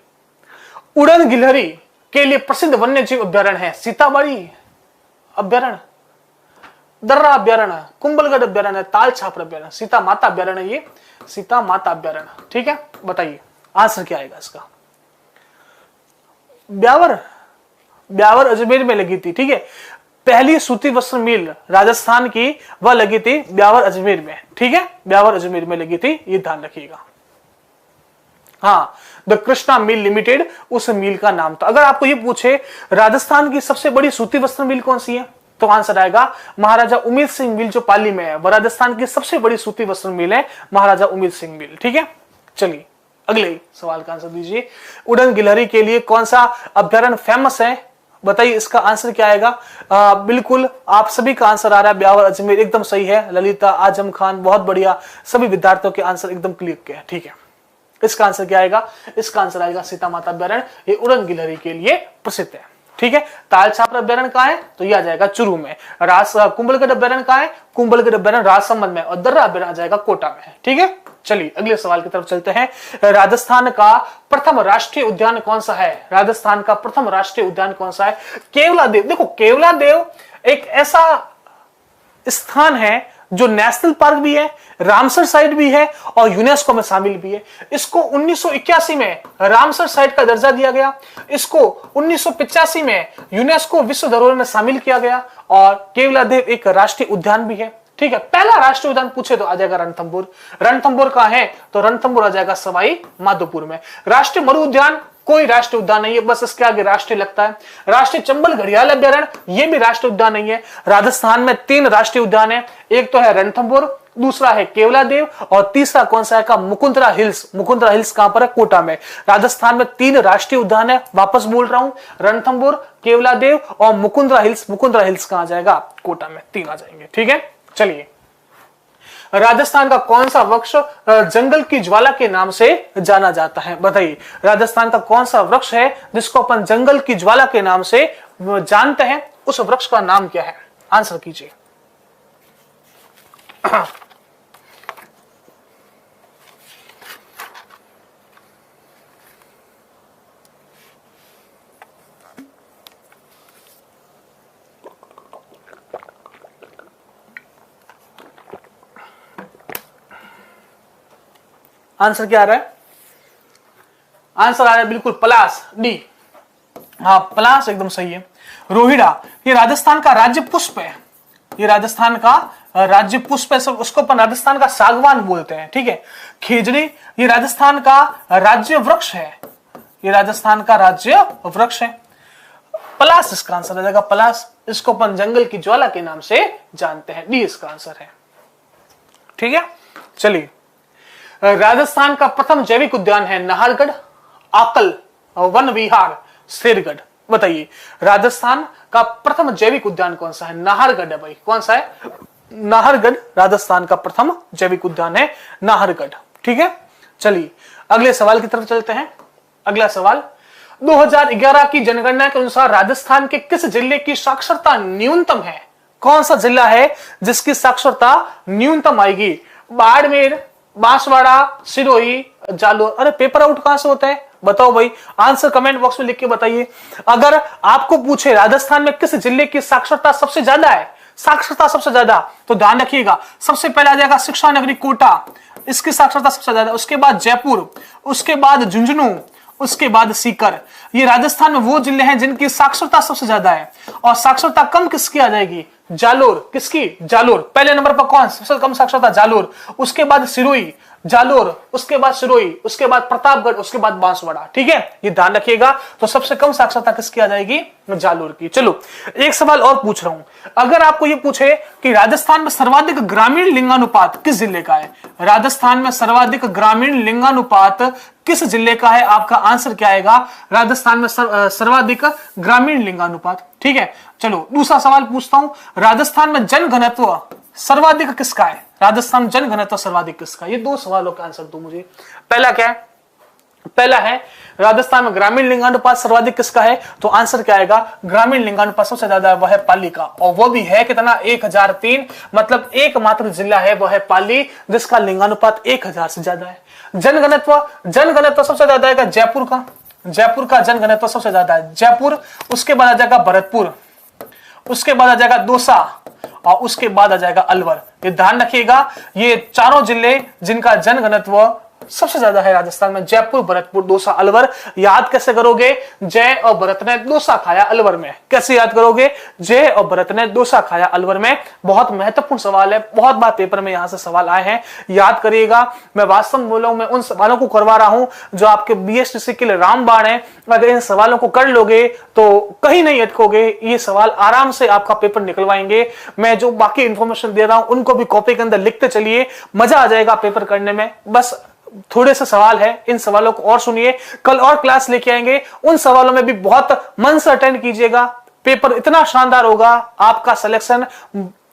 उड़न गिलहरी के लिए प्रसिद्ध वन्य जीव अभ्यारण्य है सीतामढ़ी अभ्यारण्य, दर्रा अभ्यारण्य, कुंभलगढ़ अभ्यारण्य, ताल छापर अभ्यारण्य, सीता माता अभ्यारण्य, ये सीता माता अभ्यारण्य। ठीक है, बताइए आंसर क्या आएगा इसका। ब्यावर, ब्यावर अजमेर में लगी थी। ठीक है, पहली सूती वस्त्र मिल राजस्थान की वह लगी थी ब्यावर अजमेर में। ठीक है, ब्यावर अजमेर में लगी थी, ये ध्यान रखिएगा। हाँ, द कृष्णा मिल लिमिटेड उस मिल का नाम था। अगर आपको ये पूछे राजस्थान की सबसे बड़ी सूती वस्त्र मिल कौन सी है, तो आंसर आएगा महाराजा उमेद सिंह मिल जो पाली में है, वह राजस्थान की सबसे बड़ी सूती वस्त्र मिल है, महाराजा उमेद सिंह मिल। ठीक है, चलिए अगले सवाल का आंसर दीजिए। उड़न गिलहरी के लिए कौन सा अभ्यारण्य फेमस है, बताइए इसका आंसर क्या आएगा। बिल्कुल आप सभी का आंसर आ रहा है ब्यावर अजमेर, एकदम सही है। ललिता, आजम खान, बहुत बढ़िया, सभी विद्यार्थियों के आंसर एकदम क्लियर के हैं। ठीक है, इसका आंसर क्या आएगा, इसका आंसर आएगा सीता माता अभ्यारण्य, ये उड़न गिलहरी के लिए प्रसिद्ध है। ठीक है, ताल छापर अभ्यारण्य कहाँ है, तो ये आ जाएगा चुरू में। कुंभलगढ़ अभ्यारण्य कहाँ है, कुंभलगढ़ अभ्यारण्य राजसमंद में, और दर्रा अभ्यारण्य आ जाएगा कोटा में। ठीक है, चलिए अगले सवाल की तरफ चलते हैं। राजस्थान का प्रथम राष्ट्रीय उद्यान कौन सा है, राजस्थान का प्रथम राष्ट्रीय उद्यान कौन सा है, केवलादेव। देखो केवलादेव एक ऐसा स्थान है जो नेशनल पार्क भी है, रामसर साइट भी है और यूनेस्को में शामिल भी है। इसको 1981 में रामसर साइट का दर्जा दिया गया, इसको 1985 में यूनेस्को विश्व धरोहर में शामिल किया गया, और केवलादेव एक राष्ट्रीय उद्यान भी है। ठीक है, पहला राष्ट्रीय उद्यान पूछे तो आ जाएगा रणथंभौर। रणथंभौर कहां है, तो रणथंभौर आ जाएगा सवाई माधोपुर में। राष्ट्रीय मरु उद्यान कोई राष्ट्रीय उद्यान नहीं है, बस इसके आगे राष्ट्रीय लगता है। राष्ट्रीय चंबल घड़ियाल अभ्यारण्य ये भी राष्ट्रीय उद्यान नहीं है। राजस्थान में 3 राष्ट्रीय उद्यान है, एक तो है रणथंभौर, दूसरा है केवलादेव, और तीसरा कौन सा है का मुकुंदरा हिल्स। मुकुंदरा हिल्स कहां पर है, कोटा में। राजस्थान में 3 राष्ट्रीय उद्यान है, वापस बोल रहा हूं, रणथंभौर, केवलादेव और मुकुंदरा हिल्स। मुकुंदरा हिल्स कहां जाएगा, कोटा में, 3 आ जाएंगे। ठीक है, चलिए राजस्थान का कौन सा वृक्ष जंगल की ज्वाला के नाम से जाना जाता है, बताइए राजस्थान का कौन सा वृक्ष है जिसको अपन जंगल की ज्वाला के नाम से जानते हैं, उस वृक्ष का नाम क्या है, आंसर कीजिए। आंसर क्या आ रहा है, आंसर आ रहा है बिल्कुल पलास, डी। हाँ, पलास एकदम सही है। रोहिड़ा ये राजस्थान का राज्य पुष्प है, ये राजस्थान का राज्य पुष्प है, उसको अपन राजस्थान का सागवान बोलते हैं। ठीक है, खेजड़ी ये राजस्थान का राज्य वृक्ष है, ये राजस्थान का राज्य वृक्ष है। पलास इसका आंसर आ जाएगा, पलास, इसको अपन जंगल की ज्वाला के नाम से जानते हैं, डी इसका आंसर है। ठीक है, चलिए राजस्थान का प्रथम जैविक उद्यान है नाहरगढ़, आकल, वन विहार, शेरगढ़। बताइए राजस्थान का प्रथम जैविक उद्यान कौन सा है, नाहरगढ़ है भाई, कौन सा है, नाहरगढ़ राजस्थान का प्रथम जैविक उद्यान है, नाहरगढ़। ठीक है, चलिए अगले सवाल की तरफ चलते हैं। अगला सवाल, 2011 की जनगणना के अनुसार राजस्थान के किस जिले की साक्षरता न्यूनतम है, कौन सा जिला है जिसकी साक्षरता न्यूनतम आएगी, बाड़मेर, बांसवाड़ा, सिरोही, जालोर। अरे पेपर आउट कहां से होता है, बताओ भाई, आंसर कमेंट बॉक्स में लिख के बताइए। अगर आपको पूछे राजस्थान में किस जिले की साक्षरता सबसे ज्यादा है, साक्षरता सबसे ज्यादा, तो ध्यान रखिएगा सबसे पहले आ जाएगा शिक्षा नगरी कोटा, इसकी साक्षरता सबसे ज्यादा, उसके बाद जयपुर, उसके बाद झुंझुनू, उसके बाद सीकर। ये राजस्थान में वो जिले हैं जिनकी साक्षरता सबसे ज्यादा है, और साक्षरता कम किसकी आ जाएगी, जालोर। किसकी, जालोर। पहले नंबर पर कौन, सबसे कम साक्षरता जालोर, उसके बाद सिरोही, जालोर, उसके बाद सिरोही, उसके बाद प्रतापगढ़, उसके बाद बांसवाड़ा। ठीक है, ये ध्यान रखिएगा। तो सबसे कम साक्षरता किसकी आ जाएगी? जालोर की। चलो एक सवाल और पूछ रहा हूं, अगर आपको ये पूछे कि राजस्थान में सर्वाधिक ग्रामीण लिंगानुपात किस जिले का है, राजस्थान में सर्वाधिक ग्रामीण लिंगानुपात किस जिले का है, आपका आंसर क्या आएगा? राजस्थान में सर्वाधिक ग्रामीण लिंगानुपात। ठीक है, चलो दूसरा सवाल पूछता हूं, राजस्थान में जनघनत्व सर्वाधिक किसका है? राजस्थान जनघनत्व सर्वाधिक किसका? ये दो सवालों का आंसर दो मुझे। पहला क्या है? पहला है राजस्थान में ग्रामीण लिंगानुपात सर्वाधिक किसका है, तो आंसर क्या आएगा? ग्रामीण लिंगानुपात सबसे ज्यादा वह है पाली का, और वो भी है कितना? 1003। मतलब एकमात्र जिला है वह है पाली जिसका लिंगानुपात 1000 से ज्यादा है। जनघनत्व सबसे ज्यादा है जयपुर का, जयपुर का जनघनत्व सबसे ज्यादा है जयपुर, उसके बाद आ जाएगा भरतपुर, उसके बाद आ जाएगा दौसा, और उसके बाद आ जाएगा अलवर। ये ध्यान रखिएगा, ये चारों जिले जिनका जनघनत्व सबसे ज्यादा है राजस्थान में, जयपुर, भरतपुर, दौसा, अलवर। याद कैसे करोगे? जय और भरत ने दौसा खाया अलवर में। कैसे याद करोगे? जय और भरत ने दौसा खाया अलवर में। बहुत महत्वपूर्ण सवाल है, बहुत बार पेपर में यहां से सवाल आए हैं, याद करिएगा। मैं वास्तव में बोला हूं, मैं उन सवालों को करवा रहा हूं जो आपके बीएसटीसी के लिए रामबाण है। अगर इन सवालों को कर लोगे तो कहीं नहीं अटकोगे, ये सवाल आराम से आपका पेपर निकलवाएंगे। मैं जो बाकी इंफॉर्मेशन दे रहा हूं उनको भी कॉपी के अंदर लिखते चलिए, मजा आ जाएगा पेपर करने में। बस थोड़े से सवाल है, इन सवालों को और सुनिए, कल और क्लास लेके आएंगे, उन सवालों में भी बहुत मन से अटेंड कीजिएगा। पेपर इतना शानदार होगा, आपका सिलेक्शन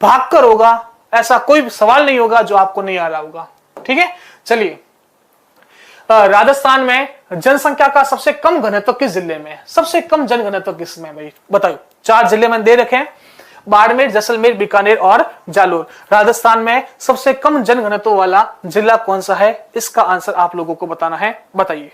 भागकर होगा, ऐसा कोई सवाल नहीं होगा जो आपको नहीं आ रहा होगा। ठीक है, चलिए राजस्थान में जनसंख्या का सबसे कम घनत्व किस जिले में है? सबसे कम जनघनत्व किस में भाई बताओ? 4 जिले में दे रखे हैं, बाड़मेर, जैसलमेर, बीकानेर और जालोर। राजस्थान में सबसे कम जनघनत्व वाला जिला कौन सा है? इसका आंसर आप लोगों को बताना है, बताइए।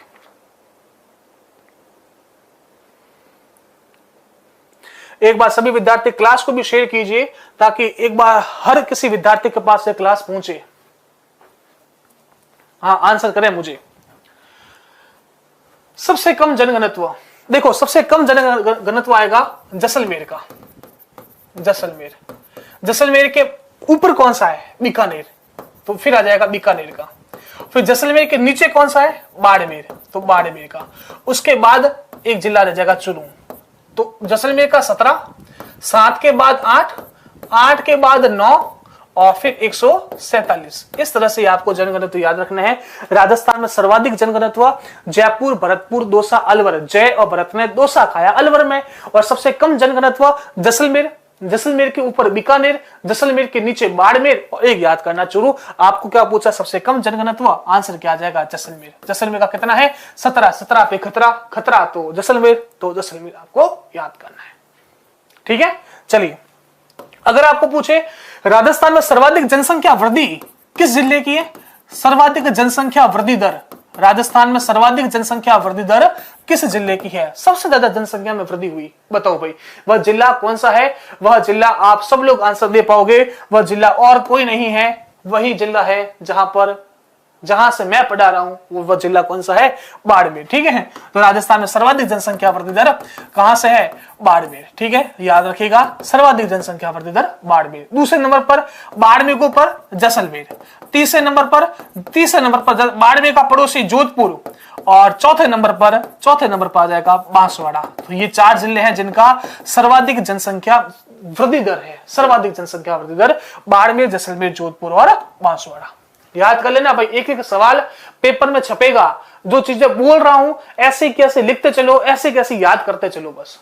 एक बार सभी विद्यार्थी क्लास को भी शेयर कीजिए ताकि एक बार हर किसी विद्यार्थी के पास ये क्लास पहुंचे। हाँ, आंसर करें मुझे। सबसे कम जनघनत्व, देखो सबसे कम जनघनत्व आएगा जैसलमेर का। जैसलमेर के ऊपर कौन सा है? बीकानेर, तो फिर आ जाएगा बीकानेर का। फिर जैसलमेर के नीचे कौन सा है? बाड़मेर, तो बाड़मेर का। उसके बाद एक जिला रह जाएगा चुरू, तो जैसलमेर का 17, 7 के बाद 8, 8 के बाद 9 और फिर 147। इस तरह से आपको जनघनत्व याद रखना है। राजस्थान में सर्वाधिक जनघनत्व जयपुर, भरतपुर, दौसा, अलवर। जय और भरत ने दौसा खाया अलवर में। और सबसे कम जनघनत्व जैसलमेर, जैसलमेर के ऊपर बीकानेर, जैसलमेर के नीचे बाड़मेर और एक याद करना चुरू। आपको क्या पूछा? सबसे कम जनघनत्व, आंसर क्या आ जाएगा? जैसलमेर। जैसलमेर का कितना है? 17, 17 पे खतरा तो जैसलमेर, तो जैसलमेर आपको याद करना है। ठीक है, चलिए अगर आपको पूछे राजस्थान में सर्वाधिक जनसंख्या वृद्धि किस जिले की है? सर्वाधिक जनसंख्या वृद्धि दर राजस्थान में सर्वाधिक जनसंख्या वृद्धि दर किस जिले की है? सबसे ज्यादा जनसंख्या में वृद्धि हुई, बताओ भाई वह जिला कौन सा है? वह जिला आप सब लोग आंसर दे पाओगे, वह जिला और कोई नहीं है, वही जिला है जहां से मैं पढ़ा रहा हूं। वह जिला कौन सा है? बाड़मेर। ठीक है, तो राजस्थान में सर्वाधिक जनसंख्या वृद्धि दर कहां से है? बाड़मेर। ठीक है, याद रखिएगा, सर्वाधिक जनसंख्या वृद्धि दर बाड़मेर। दूसरे नंबर पर बाड़मेर के ऊपर जैसलमेर, तीसरे नंबर पर बाड़मेर का पड़ोसी जोधपुर, और चौथे नंबर पर आ जाएगा बांसवाड़ा। तो ये 4 जिले हैं जिनका सर्वाधिक जनसंख्या वृद्धि दर है। सर्वाधिक जनसंख्या वृद्धि दर बाड़मेर, जैसलमेर, जोधपुर और बांसवाड़ा। याद कर लेना भाई, एक एक सवाल पेपर में छपेगा। जो चीजें बोल रहा हूं ऐसे कैसे लिखते चलो, ऐसे कैसे याद करते चलो बस।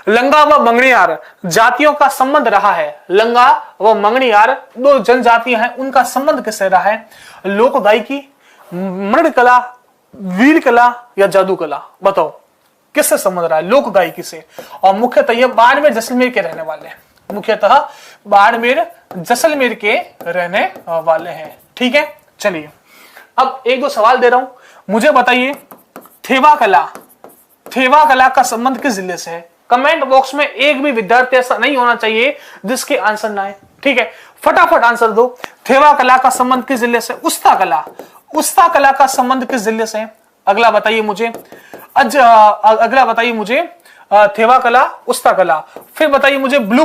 लंगा व मंगनियार जातियों का संबंध रहा है। लंगा व मंगनियार 2 जनजातियां हैं, उनका संबंध किससे रहा है? लोक गायकी, मृग कला, वीर कला या जादू कला? बताओ किससे संबंध रहा है? लोक गायकी से। और मुख्यतः ये बाड़मेर जैसलमेर के रहने वाले हैं, मुख्यतः बाड़मेर जैसलमेर के रहने वाले हैं। ठीक है, चलिए अब 1-2 सवाल दे रहा हूं, मुझे बताइए थेवा कला का संबंध किस जिले से है? कमेंट बॉक्स में एक भी विद्यार्थी ऐसा नहीं होना चाहिए जिसके आंसर ना आए। ठीक है, फटाफट आंसर दो। थेवा कला का संबंध किस जिले से? उस्ता कला का संबंध किस जिले से? अगला बताइए मुझे थेवा कला, उस्ता कला। फिर बताइए मुझे ब्लू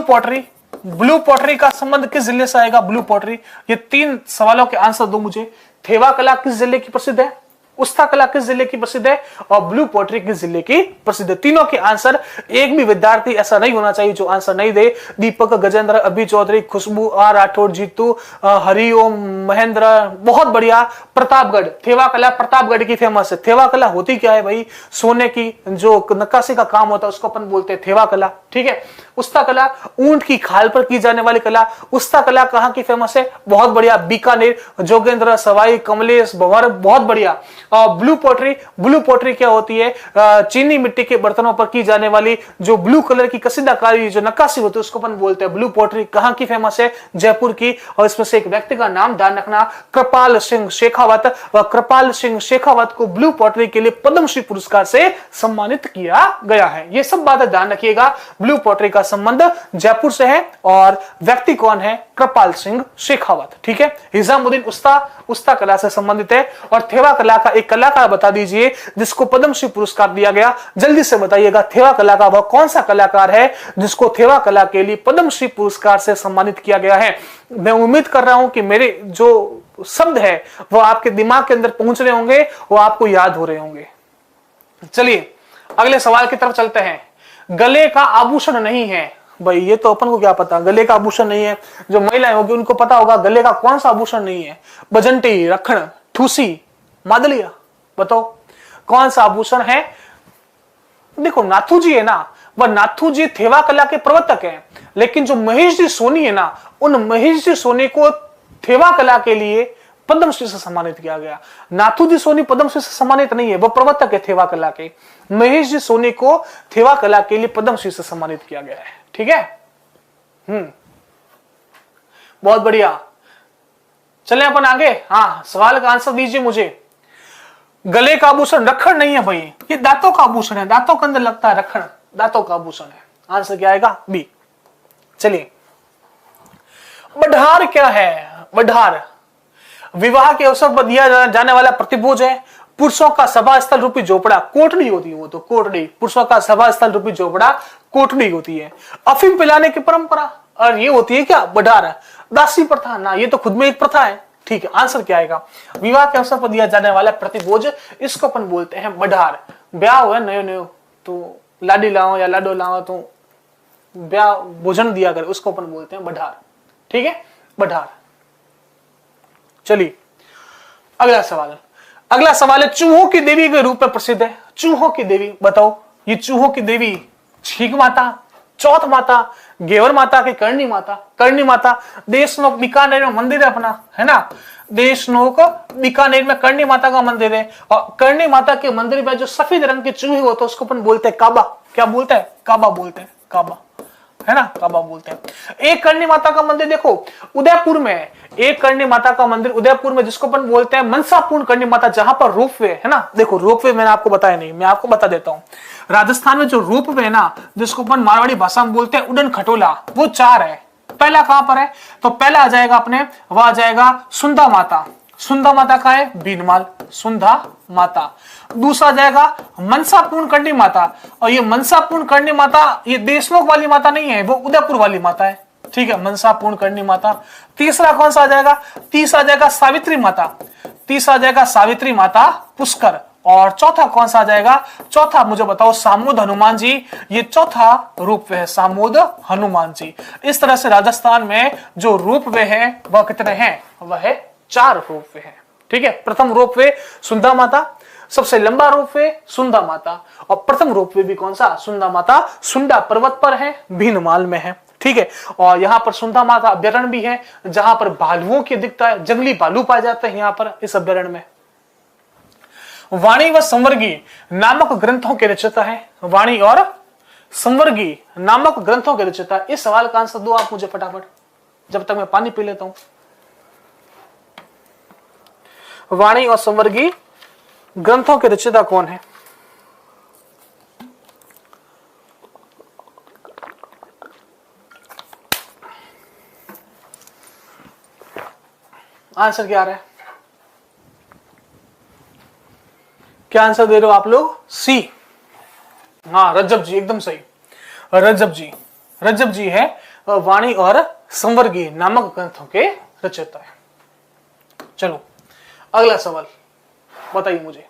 ब्लू पॉटरी का संबंध किस जिले से आएगा? Blue pottery. ये 3 सवालों के आंसर दो मुझे। थेवा कला किस जिले की प्रसिद्ध है? उस्ता कला किस जिले की प्रसिद्ध है? और ब्लू पॉटरी किस जिले की प्रसिद्ध है? तीनों के आंसर। एक भी विद्यार्थी ऐसा नहीं होना चाहिए जो आंसर नहीं दे। दीपक, गजेंद्र, अभी चौधरी, खुशबू, आर राठौर, जीतू, हरिओम, महेंद्र, बहुत बढ़िया। प्रतापगढ़, थेवा कला प्रतापगढ़ की फेमस है। थेवा कला होती क्या है भाई? सोने की जो नक्काशी का काम होता है उसको अपन बोलते हैं थेवा कला, ठीक है। उस्ता कला ऊंट की खाल पर की जाने वाली कला। उस्ता कला कहां की फेमस है? बहुत बढ़िया, बीकानेर, जोगेंद्र, सवाई, कमलेश, भंवर, बहुत बढ़िया। ब्लू पॉटरी, ब्लू पॉटरी क्या होती है? चीनी मिट्टी के बर्तनों पर की जाने वाली जो ब्लू कलर की कसीदाकारी जो नक्काशी होती है उसको अपन बोलते हैं ब्लू पॉटरी। कहां की फेमस है? जयपुर की। और इसमें से एक व्यक्ति का नाम ध्यान रखना, कृपाल सिंह शेखावत। कृपाल सिंह शेखावत को ब्लू पॉटरी के लिए पद्मश्री पुरस्कार से सम्मानित किया गया है। ये सब बातें ध्यान रखिएगा। ब्लू पॉटरी का संबंध जयपुर से है और व्यक्ति कौन है? कृपाल सिंह शेखावत, ठीक है। हिजामुद्दीन उस्ता कला से संबंधित है। और थेवा कला का एक कलाकार बता दीजिए जिसको पद्मश्री पुरस्कार दिया गया, जल्दी से बताइएगा। थेवा कला का वह कौन सा कलाकार है जिसको थेवा कला के लिए पद्मश्री पुरस्कार से सम्मानित किया गया है? मैं उम्मीद कर रहा हूं कि मेरे जो शब्द है वो आपके दिमाग के अंदर पहुंच रहे होंगे, वो आपको याद हो रहे होंगे। चलिए अगले सवाल की तरफ चलते हैं। गले का आभूषण नहीं है भाई, ये तो अपन को क्या पता गले का आभूषण नहीं है। जो महिलाएं होगी उनको पता होगा गले का कौन सा आभूषण नहीं है। बजंटी, रखण, ठूसी, मादलिया, बताओ कौन सा आभूषण है? देखो नाथू जी है ना, वह नाथू जी थेवा कला के प्रवर्तक हैं, लेकिन जो महेश जी सोनी है ना, उन महेश जी सोनी को थेवा कला के लिए पद्मश्री से सम्मानित किया गया। नाथू जी सोनी पद्मश्री से सम्मानित नहीं है, वो प्रवर्तक है थेवा कला के। महेश जी सोनी को थेवा कला के लिए पद्मश्री से सम्मानित किया गया है, ठीक है। बहुत बढ़िया, चले अपन आगे। हाँ, सवाल का आंसर दीजिए मुझे। गले का आभूषण रखण नहीं है भाई, ये दांतों का आभूषण है, दांतों के अंदर लगता है रखण, दांतों का आभूषण है। आंसर क्या आएगा? बी। चलिए, बढार क्या है? बढार विवाह के अवसर पर दिया जाने वाला प्रतिभोज है। पुरुषों का सभा स्थल रूपी झोपड़ा, कोठड़ी होती है वो तो, कोठड़ी। पुरुषों का सभा स्थल रूपी झोपड़ा कोठड़ी होती है। अफीम पिलाने की परंपरा, और ये होती है क्या? बढार। दासी प्रथा ना, ये तो खुद में एक प्रथा है, ठीक है। आंसर क्या आएगा? विवाह के अवसर पर दिया जाने वाला प्रतिभोज, इसको अपन बोलते हैं बढार। ब्याह हुआ नयो नयो तो लाडी लाओ या लाडो लाओ तो ब्याह भोजन दिया करे, उसको अपन बोलते हैं बढार, ठीक है, बढार। चलिए अगला सवाल। अगला सवाल है, चूहों की देवी के रूप में प्रसिद्ध है। चूहों की देवी, बताओ ये चूहों की देवी छींक माता, चौथ माता, गेवर माता की करणी माता। करणी माता देशनोक बीकानेर में मंदिर है अपना, है ना। देशनोक बीकानेर में करणी माता का मंदिर है। और करणी माता के मंदिर में जो सफेद रंग के चूहे होते हैं उसको अपन बोलते हैं काबा। क्या बोलते हैं? काबा बोलते हैं, काबा, है ना, काबा बोलते हैं। एक करणी माता का मंदिर देखो उदयपुर में है। एक करणी माता का मंदिर उदयपुर में जिसको अपन बोलते हैं मनसापूर्ण करणी माता, जहां पर रोपवे है ना। देखो रोपवे मैंने आपको बताया नहीं, मैं आपको बता देता हूं। राजस्थान में जो रोपवे है ना, जिसको अपन मारवाड़ी भाषा में बोलते हैं उड़न खटोला, वो 4 है। पहला कहां पर है? तो पहला आ जाएगा अपने, वह आ जाएगा सुंदा माता। सुंदा माता का है बीनमाल, सुंदा माता। दूसरा जाएगा मनसापूर्ण करणी माता, और ये मनसापूर्ण करणी माता ये देशनोक वाली माता नहीं है, वो उदयपुर वाली माता है, ठीक है, मनसापूर्ण करणी माता। तीसरा कौन सा आ जाएगा? तीसरा आ जाएगा सावित्री माता। तीसरा आ जाएगा सावित्री माता पुष्कर। और चौथा कौन सा आ जाएगा? चौथा मुझे बताओ, सामोद हनुमान जी। ये चौथा रूपवे है, सामोद हनुमान जी। इस तरह से राजस्थान में जो रूपवे है वह कितने हैं? वह 4 रोपवे हैं, ठीक है। प्रथम रोपवे सुंदा माता, सबसे लंबा रोपवे सुंदा माता, और प्रथम रोपवे भी कौन सा? सुंदा माता। सुंडा पर्वत पर है, भीनमाल में है, ठीक है। और यहाँ पर सुंदा माता अभ्यारण्य भी है, जहां पर भालुओं की दिखता है, जंगली भालू पाए जाते हैं यहाँ पर इस अभ्यारण्य में। वाणी व संवर्गी नामक ग्रंथों के रचयिता है। वाणी और संवर्गी नामक ग्रंथों के रचयिता। इस सवाल का आंसर दो आप मुझे फटाफट, जब तक मैं पानी पी लेता हूं। वाणी और संवर्गी ग्रंथों के रचयिता कौन है? आंसर क्या आ रहा है? क्या आंसर दे रहे हो आप लोग? सी। हाँ, रज्जब जी, एकदम सही। रज्जब जी, रज्जब जी है वाणी और संवर्गी नामक ग्रंथों के रचयिता है। चलो अगला सवाल बताइए मुझे।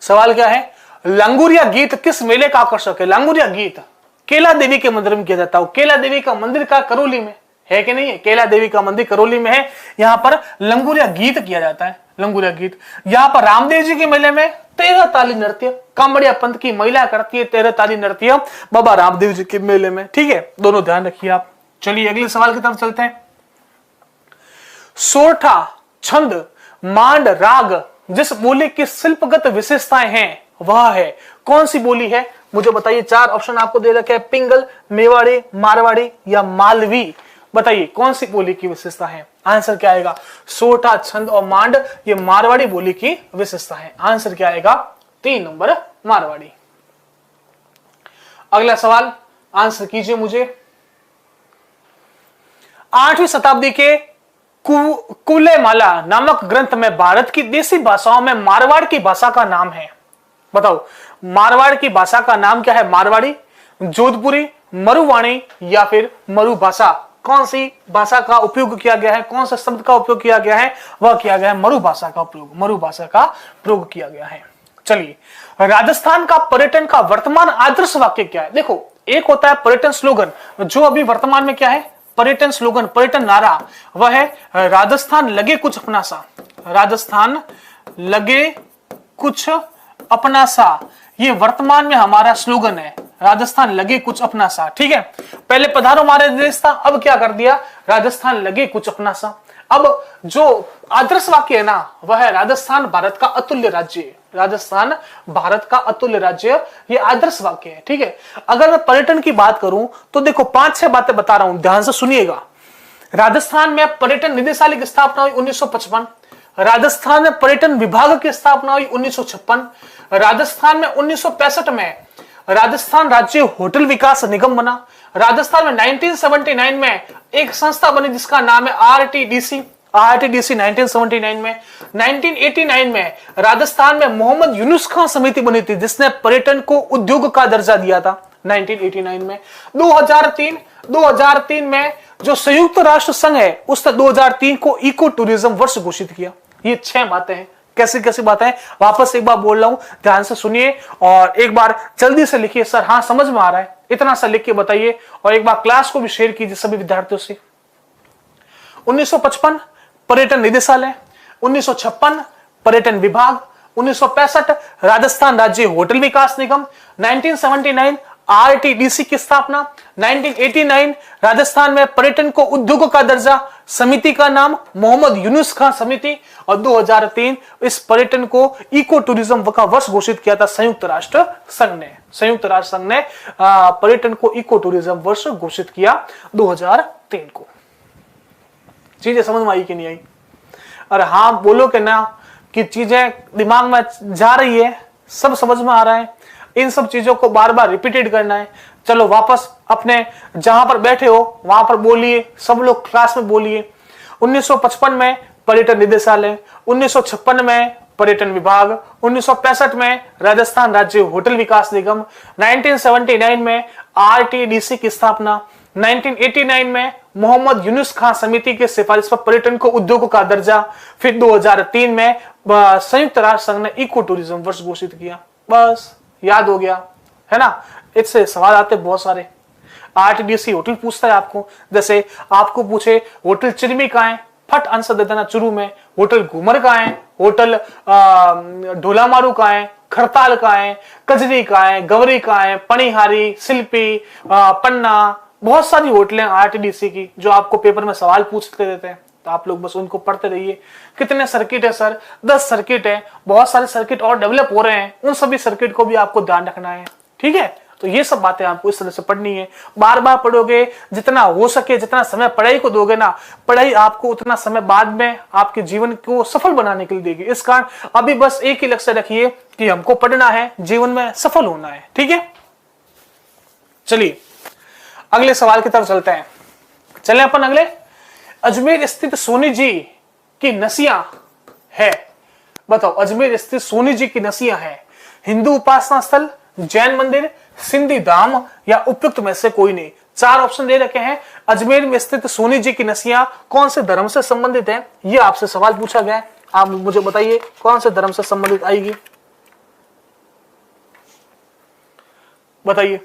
सवाल क्या है? लांगुरिया गीत किस मेले का आकर्षक है? लांगुरिया गीत केला देवी के मंदिर में किया जाता है। केला देवी का मंदिर का करौली में है कि नहीं है? केला देवी का मंदिर करौली में है। यहां पर लंगुरिया गीत किया जाता है। लंगुरिया गीत। यहां पर रामदेव जी के मेले में 13 ताली नृत्य कामड़िया पंथ की महिला करती है। 13 ताली नृत्य बाबा रामदेव जी के मेले में। ठीक है, दोनों ध्यान रखिए आप। चलिए अगले सवाल की तरफ चलते हैं। सोरठा छंद मांड राग जिस बोली की शिल्पगत विशेषताएं हैं वह है कौन सी बोली है? मुझे बताइए। 4 ऑप्शन आपको दे रखे हैं, पिंगल, मेवाड़ी, मारवाड़ी या मालवी। बताइए कौन सी बोली की विशेषता है? आंसर क्या आएगा? सोरठा छंद और मांड ये मारवाड़ी बोली की विशेषता है। आंसर क्या आएगा? 3 नंबर मारवाड़ी। अगला सवाल आंसर कीजिए मुझे। 8वीं शताब्दी के कुलेमाला नामक ग्रंथ में भारत की देसी भाषाओं में मारवाड़ की भाषा का नाम है। बताओ मारवाड़ की भाषा का नाम क्या है? मारवाड़ी, जोधपुरी, मरुवाणी या फिर मरु भाषा। कौन सी भाषा का उपयोग किया गया है? कौन से शब्द का उपयोग किया गया है? वह किया गया है मरु भाषा का प्रयोग। मरु भाषा का प्रयोग किया गया है। चलिए राजस्थान का पर्यटन का वर्तमान आदर्श वाक्य क्या है? देखो एक होता है पर्यटन स्लोगन, जो अभी वर्तमान में क्या है? पर्यटन स्लोगन, पर्यटन नारा वह है राजस्थान लगे कुछ अपना सा। राजस्थान लगे कुछ अपना सा, ये वर्तमान में हमारा स्लोगन है। राजस्थान लगे कुछ अपना सा। ठीक है, पहले पधारो हमारे देश था, अब क्या कर दिया? राजस्थान लगे कुछ अपना सा। अब जो आदर्श वाक्य है ना वह है राजस्थान भारत का अतुल्य राज्य। राजस्थान भारत का अतुल्य राज्य, ये आदर्श वाक्य है। ठीक है, अगर मैं पर्यटन की बात करूं तो देखो 5-6 बातें बता रहा हूं, ध्यान से सुनिएगा। राजस्थान में पर्यटन निदेशालय की स्थापना हुई 1955। राजस्थान में पर्यटन विभाग की स्थापना हुई 1956। राजस्थान में 1965 में राजस्थान राज्य होटल विकास निगम बना। राजस्थान में 1979 में एक संस्था बनी जिसका नाम है आरटीडीसी। आरटीडीसी 1979 में। 1989 में राजस्थान में मोहम्मद यूनुस खान समिति बनी थी जिसने पर्यटन को उद्योग का दर्जा दिया था 1989 में। 2003 में जो संयुक्त राष्ट्र संघ है उसने 2003 को इको टूरिज्म वर्ष घोषित किया। ये 6 बातें हैं। कैसी कैसी बातें हैं वापस एक बार बोल रहा हूं, ध्यान से सुनिए और एक बार जल्दी से लिखिए। सर हाँ समझ में आ रहा है, इतना सा लिख के बताइए और एक बार क्लास को भी शेयर कीजिए सभी विद्यार्थियों से। 1955 पर्यटन निदेशालय, 1956 पर्यटन विभाग, 1965 राजस्थान राज्य होटल विकास निगम, 1979 आरटीडीसी की स्थापना, 1989 राजस्थान में पर्यटन को उद्योग का दर्जा, समिति का नाम मोहम्मद यूनुस खान समिति, और 2003 इस पर्यटन को इको टूरिज्म का वर्ष घोषित किया था संयुक्त राष्ट्र संघ ने। संयुक्त राष्ट्र संघ ने पर्यटन को इको टूरिज्म वर्ष घोषित किया 2003 को। चीजें समझ में आई कि नहीं आई? अरे हाँ बोलो कि ना कि चीजें दिमाग में जा रही है, सब समझ में आ रहा है। इन सब चीजों को बार बार रिपीटेड करना है। चलो वापस अपने जहां पर बैठे हो वहां पर बोलिए, सब लोग क्लास में बोलिए। 1955 में पर्यटन निदेशालय, 1956 में पर्यटन विभाग, 1965 में राजस्थान राज्य होटल विकास निगम, 1979 में आरटीडीसी की स्थापना, 1989 में मोहम्मद यूनुस खान समिति के सिफारिश पर पर्यटन को उद्योग का दर्जा, फिर 2003 में संयुक्त राष्ट्र संघ ने इको टूरिज्म वर्ष घोषित किया। बस याद हो गया है ना? इससे सवाल आते बहुत सारे। आरटीडीसी होटल पूछता है आपको, जैसे आपको पूछे होटल चिरमी कहाँ है, फट आंसर दे देना शुरू में। होटल घूमर कहाँ है, होटल ढोलामारू कहाँ है, खरताल कहाँ है, कजरी कहाँ है, गवरी कहाँ है, पणिहारी, शिल्पी, पन्ना, बहुत सारी होटलें आरटीडीसी की जो आपको पेपर में सवाल पूछते रहते हैं, तो आप लोग बस उनको पढ़ते रहिए। कितने सर्किट है सर? 10 सर्किट है। बहुत सारे सर्किट और डेवलप हो रहे हैं, उन सभी सर्किट को भी आपको ध्यान रखना है। ठीक है, तो ये सब बातें आपको इस तरह से पढ़नी है। बार बार पढ़ोगे, जितना हो सके जितना समय पढ़ाई को दोगे ना, पढ़ाई आपको उतना समय बाद में आपके जीवन को सफल बनाने के लिए देगी। इस कारण अभी बस एक ही लक्ष्य रखिए कि हमको पढ़ना है, जीवन में सफल होना है। ठीक है, चलिए अगले सवाल की तरफ चलते हैं। चले अपन अगले। अजमेर स्थित सोनी जी की नसिया है। बताओ अजमेर स्थित सोनी जी की नसिया है हिंदू उपासना स्थल, जैन मंदिर, सिंधी धाम या उपयुक्त में से कोई नहीं? चार ऑप्शन दे रखे हैं। अजमेर में स्थित सोनी जी की नसियां कौन से धर्म से संबंधित है, ये आपसे सवाल पूछा गया है। आप मुझे बताइए कौन से धर्म से संबंधित आएगी, बताइए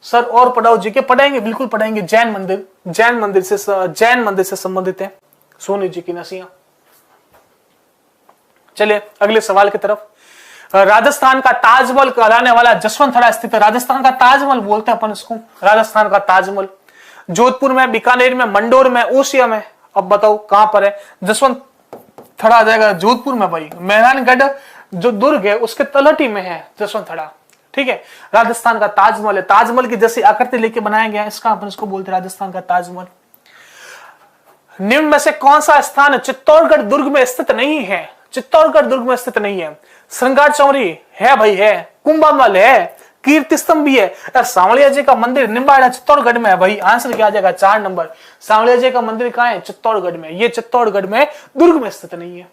सर। और पढ़ाओ, जीके पढ़ाएंगे, बिल्कुल पढ़ाएंगे। जैन मंदिर से संबंधित है सोनी जी की नसियां। चलिए अगले सवाल की तरफ। राजस्थान का ताजमहल कहलाने वाला जसवंतथड़ा स्थित है। राजस्थान का ताजमहल बोलते हैं अपन इसको, राजस्थान का ताजमहल। जोधपुर में, बीकानेर में, मंडोर में, ओसिया में। अब बताओ कहां पर है? जसवंतथड़ा आ जाएगा जोधपुर में भाई। मेहरानगढ़ जो दुर्ग है उसके तलहटी में है जसवंतथड़ा, ठीक है। राजस्थान का ताजमहल है, ताजमहल की जैसी आकृति लेके बनाया गया है, इसका अपन इसको बोलते हैं राजस्थान का ताजमहल। निम्न में से कौन सा स्थान चित्तौड़गढ़ दुर्ग में स्थित नहीं है? चित्तौड़गढ़ दुर्ग में स्थित नहीं है। श्रृंगार चौरी है भाई, है। कुंभामल है, कीर्ति स्तंभ भी है। सांवलिया जी का मंदिर निम्बाड़ा चित्तौड़गढ़ में है भाई। आंसर क्या आ जाएगा? 4 नंबर। सांवलिया जी का मंदिर कहां है? चित्तौड़गढ़ में। ये चित्तौड़गढ़ में, दुर्ग में स्थित नहीं है,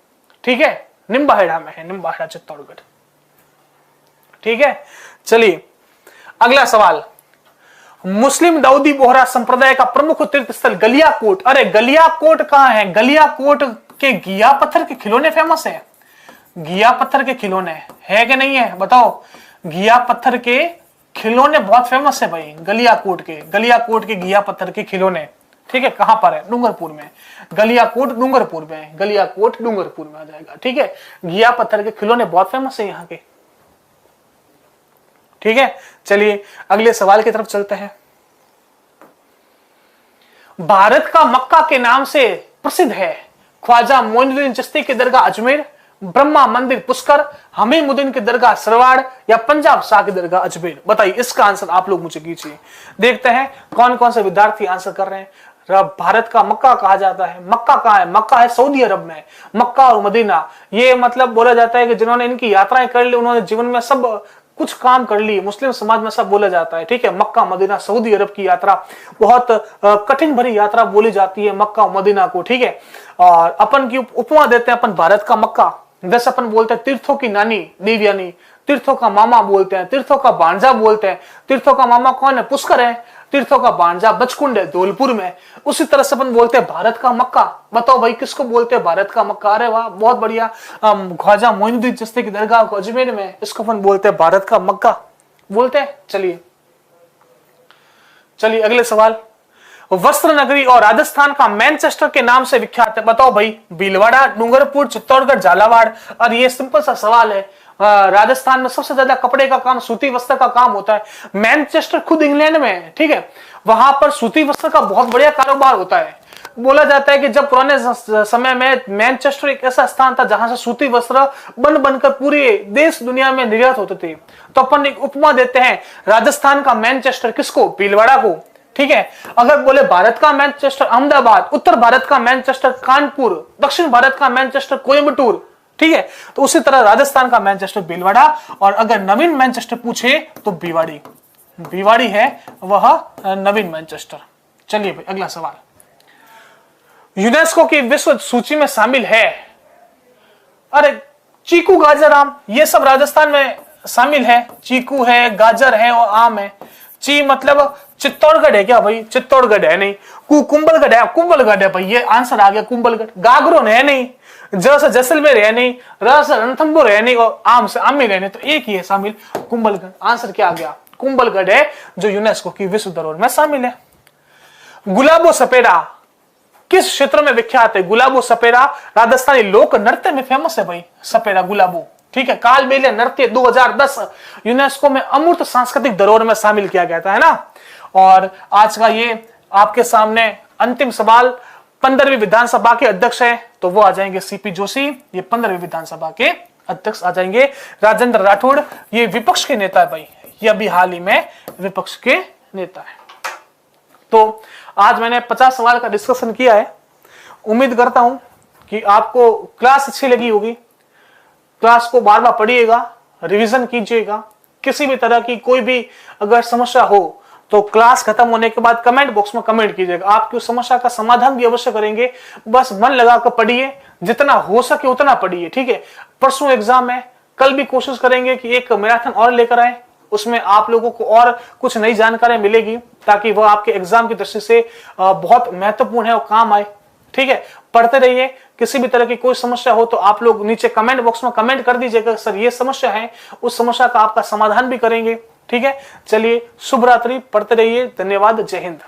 ठीक है। निम्बाहेड़ा में है, निम्बाहेड़ा चित्तौड़गढ़, ठीक है। चलिए अगला सवाल। मुस्लिम दाऊदी बोहरा संप्रदाय का प्रमुख तीर्थ स्थल गलियाकोट। अरे गलियाकोट कहां है? गलियाकोट के घिया पत्थर के खिलौने फेमस है। घिया पत्थर के खिलौने है कि नहीं है, बताओ। घिया पत्थर के खिलौने बहुत फेमस है भाई, गलियाकोट के घिया पत्थर के खिलौने, ठीक है। कहां पर है? डूंगरपुर में। गलियाकोट डूंगरपुर में, गलियाकोट डूंगरपुर में आ जाएगा, ठीक है। घिया पत्थर के खिलौने बहुत फेमस है यहाँ के, ठीक है। चलिए अगले सवाल की तरफ चलते हैं। भारत का मक्का के नाम से प्रसिद्ध है ख्वाजा मोइनुद्दीन चिश्ती की दरगाह अजमेर, ब्रह्मा मंदिर पुष्कर, हमीमुद्दीन की दरगाह सरवाड़, या पंजाब शाह की दरगाह अजमेर। बताइए इसका आंसर आप लोग मुझे कीजिए। देखते हैं कौन कौन से विद्यार्थी आंसर कर रहे हैं। भारत का मक्का कहा जाता है, मक्का कहाँ है? मक्का है सऊदी अरब में। मक्का और मदीना, ये मतलब बोला जाता है कि जिन्होंने इनकी यात्राएं कर ली उन्होंने जीवन में सब कुछ काम कर ली, मुस्लिम समाज में सब बोला जाता है, ठीक है। मक्का मदीना सऊदी अरब की यात्रा बहुत कठिन भरी यात्रा बोली जाती है मक्का मदीना को, ठीक है। और अपन की उपमा देते हैं अपन भारत का मक्का, जैसे अपन बोलते हैं तीर्थों की नानी देवयानी, तीर्थों का मामा बोलते हैं, तीर्थों का भांजा बोलते हैं। तीर्थों का मामा कौन है? पुष्कर है। तीर्थों का भांजा बचकुंड है धौलपुर में। उसी तरह से अपन बोलते हैं भारत का मक्का। बताओ भाई किसको बोलते हैं भारत का मक्का? अरे वाह बहुत बढ़िया। ख्वाजा मोइनुद्दीन चिश्ती की दरगाह को अजमेर में, इसको अपन बोलते हैं भारत का मक्का बोलते हैं। चलिए अगले सवाल। वस्त्र नगरी और राजस्थान का मैनचेस्टर के नाम से विख्यात है। बताओ भाई, भीलवाड़ा, डूंगरपुर, चित्तौड़गढ़, झालावाड़। और ये सिंपल सा सवाल है। राजस्थान में सबसे ज्यादा कपड़े का काम, सूती वस्त्र का काम होता है। मैनचेस्टर खुद इंग्लैंड में है, ठीक है। वहां पर सूती वस्त्र का बहुत बढ़िया कारोबार होता है। बोला जाता है कि जब पुराने समय में मैनचेस्टर एक ऐसा स्थान था जहां से सूती वस्त्र बन बनकर पूरे देश दुनिया में निर्यात होते थे। तो अपन एक उपमा देते हैं राजस्थान का मैनचेस्टर किसको? भीलवाड़ा को, ठीक है। अगर बोले भारत का मैनचेस्टर अहमदाबाद, उत्तर भारत का मैनचेस्टर कानपुर, दक्षिण भारत का मैनचेस्टर कोयम्बटूर, ठीक है। तो उसी तरह राजस्थान का मैनचेस्टर भीलवाड़ा, और अगर नवीन मैनचेस्टर पूछे तो भिवाड़ी है वह नवीन मैनचेस्टर। चलिए भाई अगला सवाल। यूनेस्को की विश्व सूची में शामिल है। अरे चीकू, गाजर, आम, ये सब राजस्थान में शामिल है। चीकू है, गाजर है और आम है। ची मतलब चित्तौड़गढ़ है क्या भाई? चित्तौड़गढ़ है नहीं। कुंभलगढ़ है, कुंभलगढ़ है भाई, ये आंसर आ गया कुंभलगढ़। गागरोन है नहीं, ज से जैसलमेर है नहीं, र से रणथंभौर है नहीं, और आम से आमेर है नहीं। तो एक ही है शामिल, कुंभलगढ़। आंसर क्या आ गया? कुंभलगढ़ है जो यूनेस्को की विश्व धरोहर में शामिल है। गुलाबो सपेरा किस क्षेत्र में विख्यात है? गुलाबो सपेरा राजस्थानी लोक नृत्य में फेमस है भाई, सपेरा गुलाबो, ठीक है। कालबेलिया नृत्य 2010 यूनेस्को में अमूर्त सांस्कृतिक धरोहर में शामिल किया गया था, है ना। और आज का ये आपके सामने अंतिम सवाल 15वीं विधानसभा के अध्यक्ष है, तो वो आ जाएंगे सीपी जोशी। ये 15वीं विधानसभा के अध्यक्ष आ जाएंगे। राजेंद्र राठौड़ ये विपक्ष के नेता है भाई, ये अभी हाल ही में विपक्ष के नेता है। तो आज मैंने 50 सवाल का डिस्कशन किया है। उम्मीद करता हूं कि आपको क्लास अच्छी लगी होगी। क्लास को बार बार पढ़िएगा, रिवीजन कीजिएगा। किसी भी तरह की कोई भी अगर समस्या हो तो क्लास खत्म होने के बाद कमेंट बॉक्स में कमेंट कीजिएगा। आपकी उस समस्या का समाधान भी अवश्य करेंगे। बस मन लगाकर पढ़िए, जितना हो सके उतना पढ़िए, ठीक है। परसों एग्जाम है, कल भी कोशिश करेंगे कि एक मैराथन और लेकर आए, उसमें आप लोगों को और कुछ नई जानकारी मिलेगी, ताकि वह आपके एग्जाम की दृष्टि से बहुत महत्वपूर्ण है और काम आए। ठीक है, पढ़ते रहिए। किसी भी तरह की कोई समस्या हो तो आप लोग नीचे कमेंट बॉक्स में कमेंट कर दीजिएगा, सर ये समस्या है, उस समस्या का आपका समाधान भी करेंगे। ठीक है, चलिए शुभ रात्रि, पढ़ते रहिए। धन्यवाद, जय हिंद।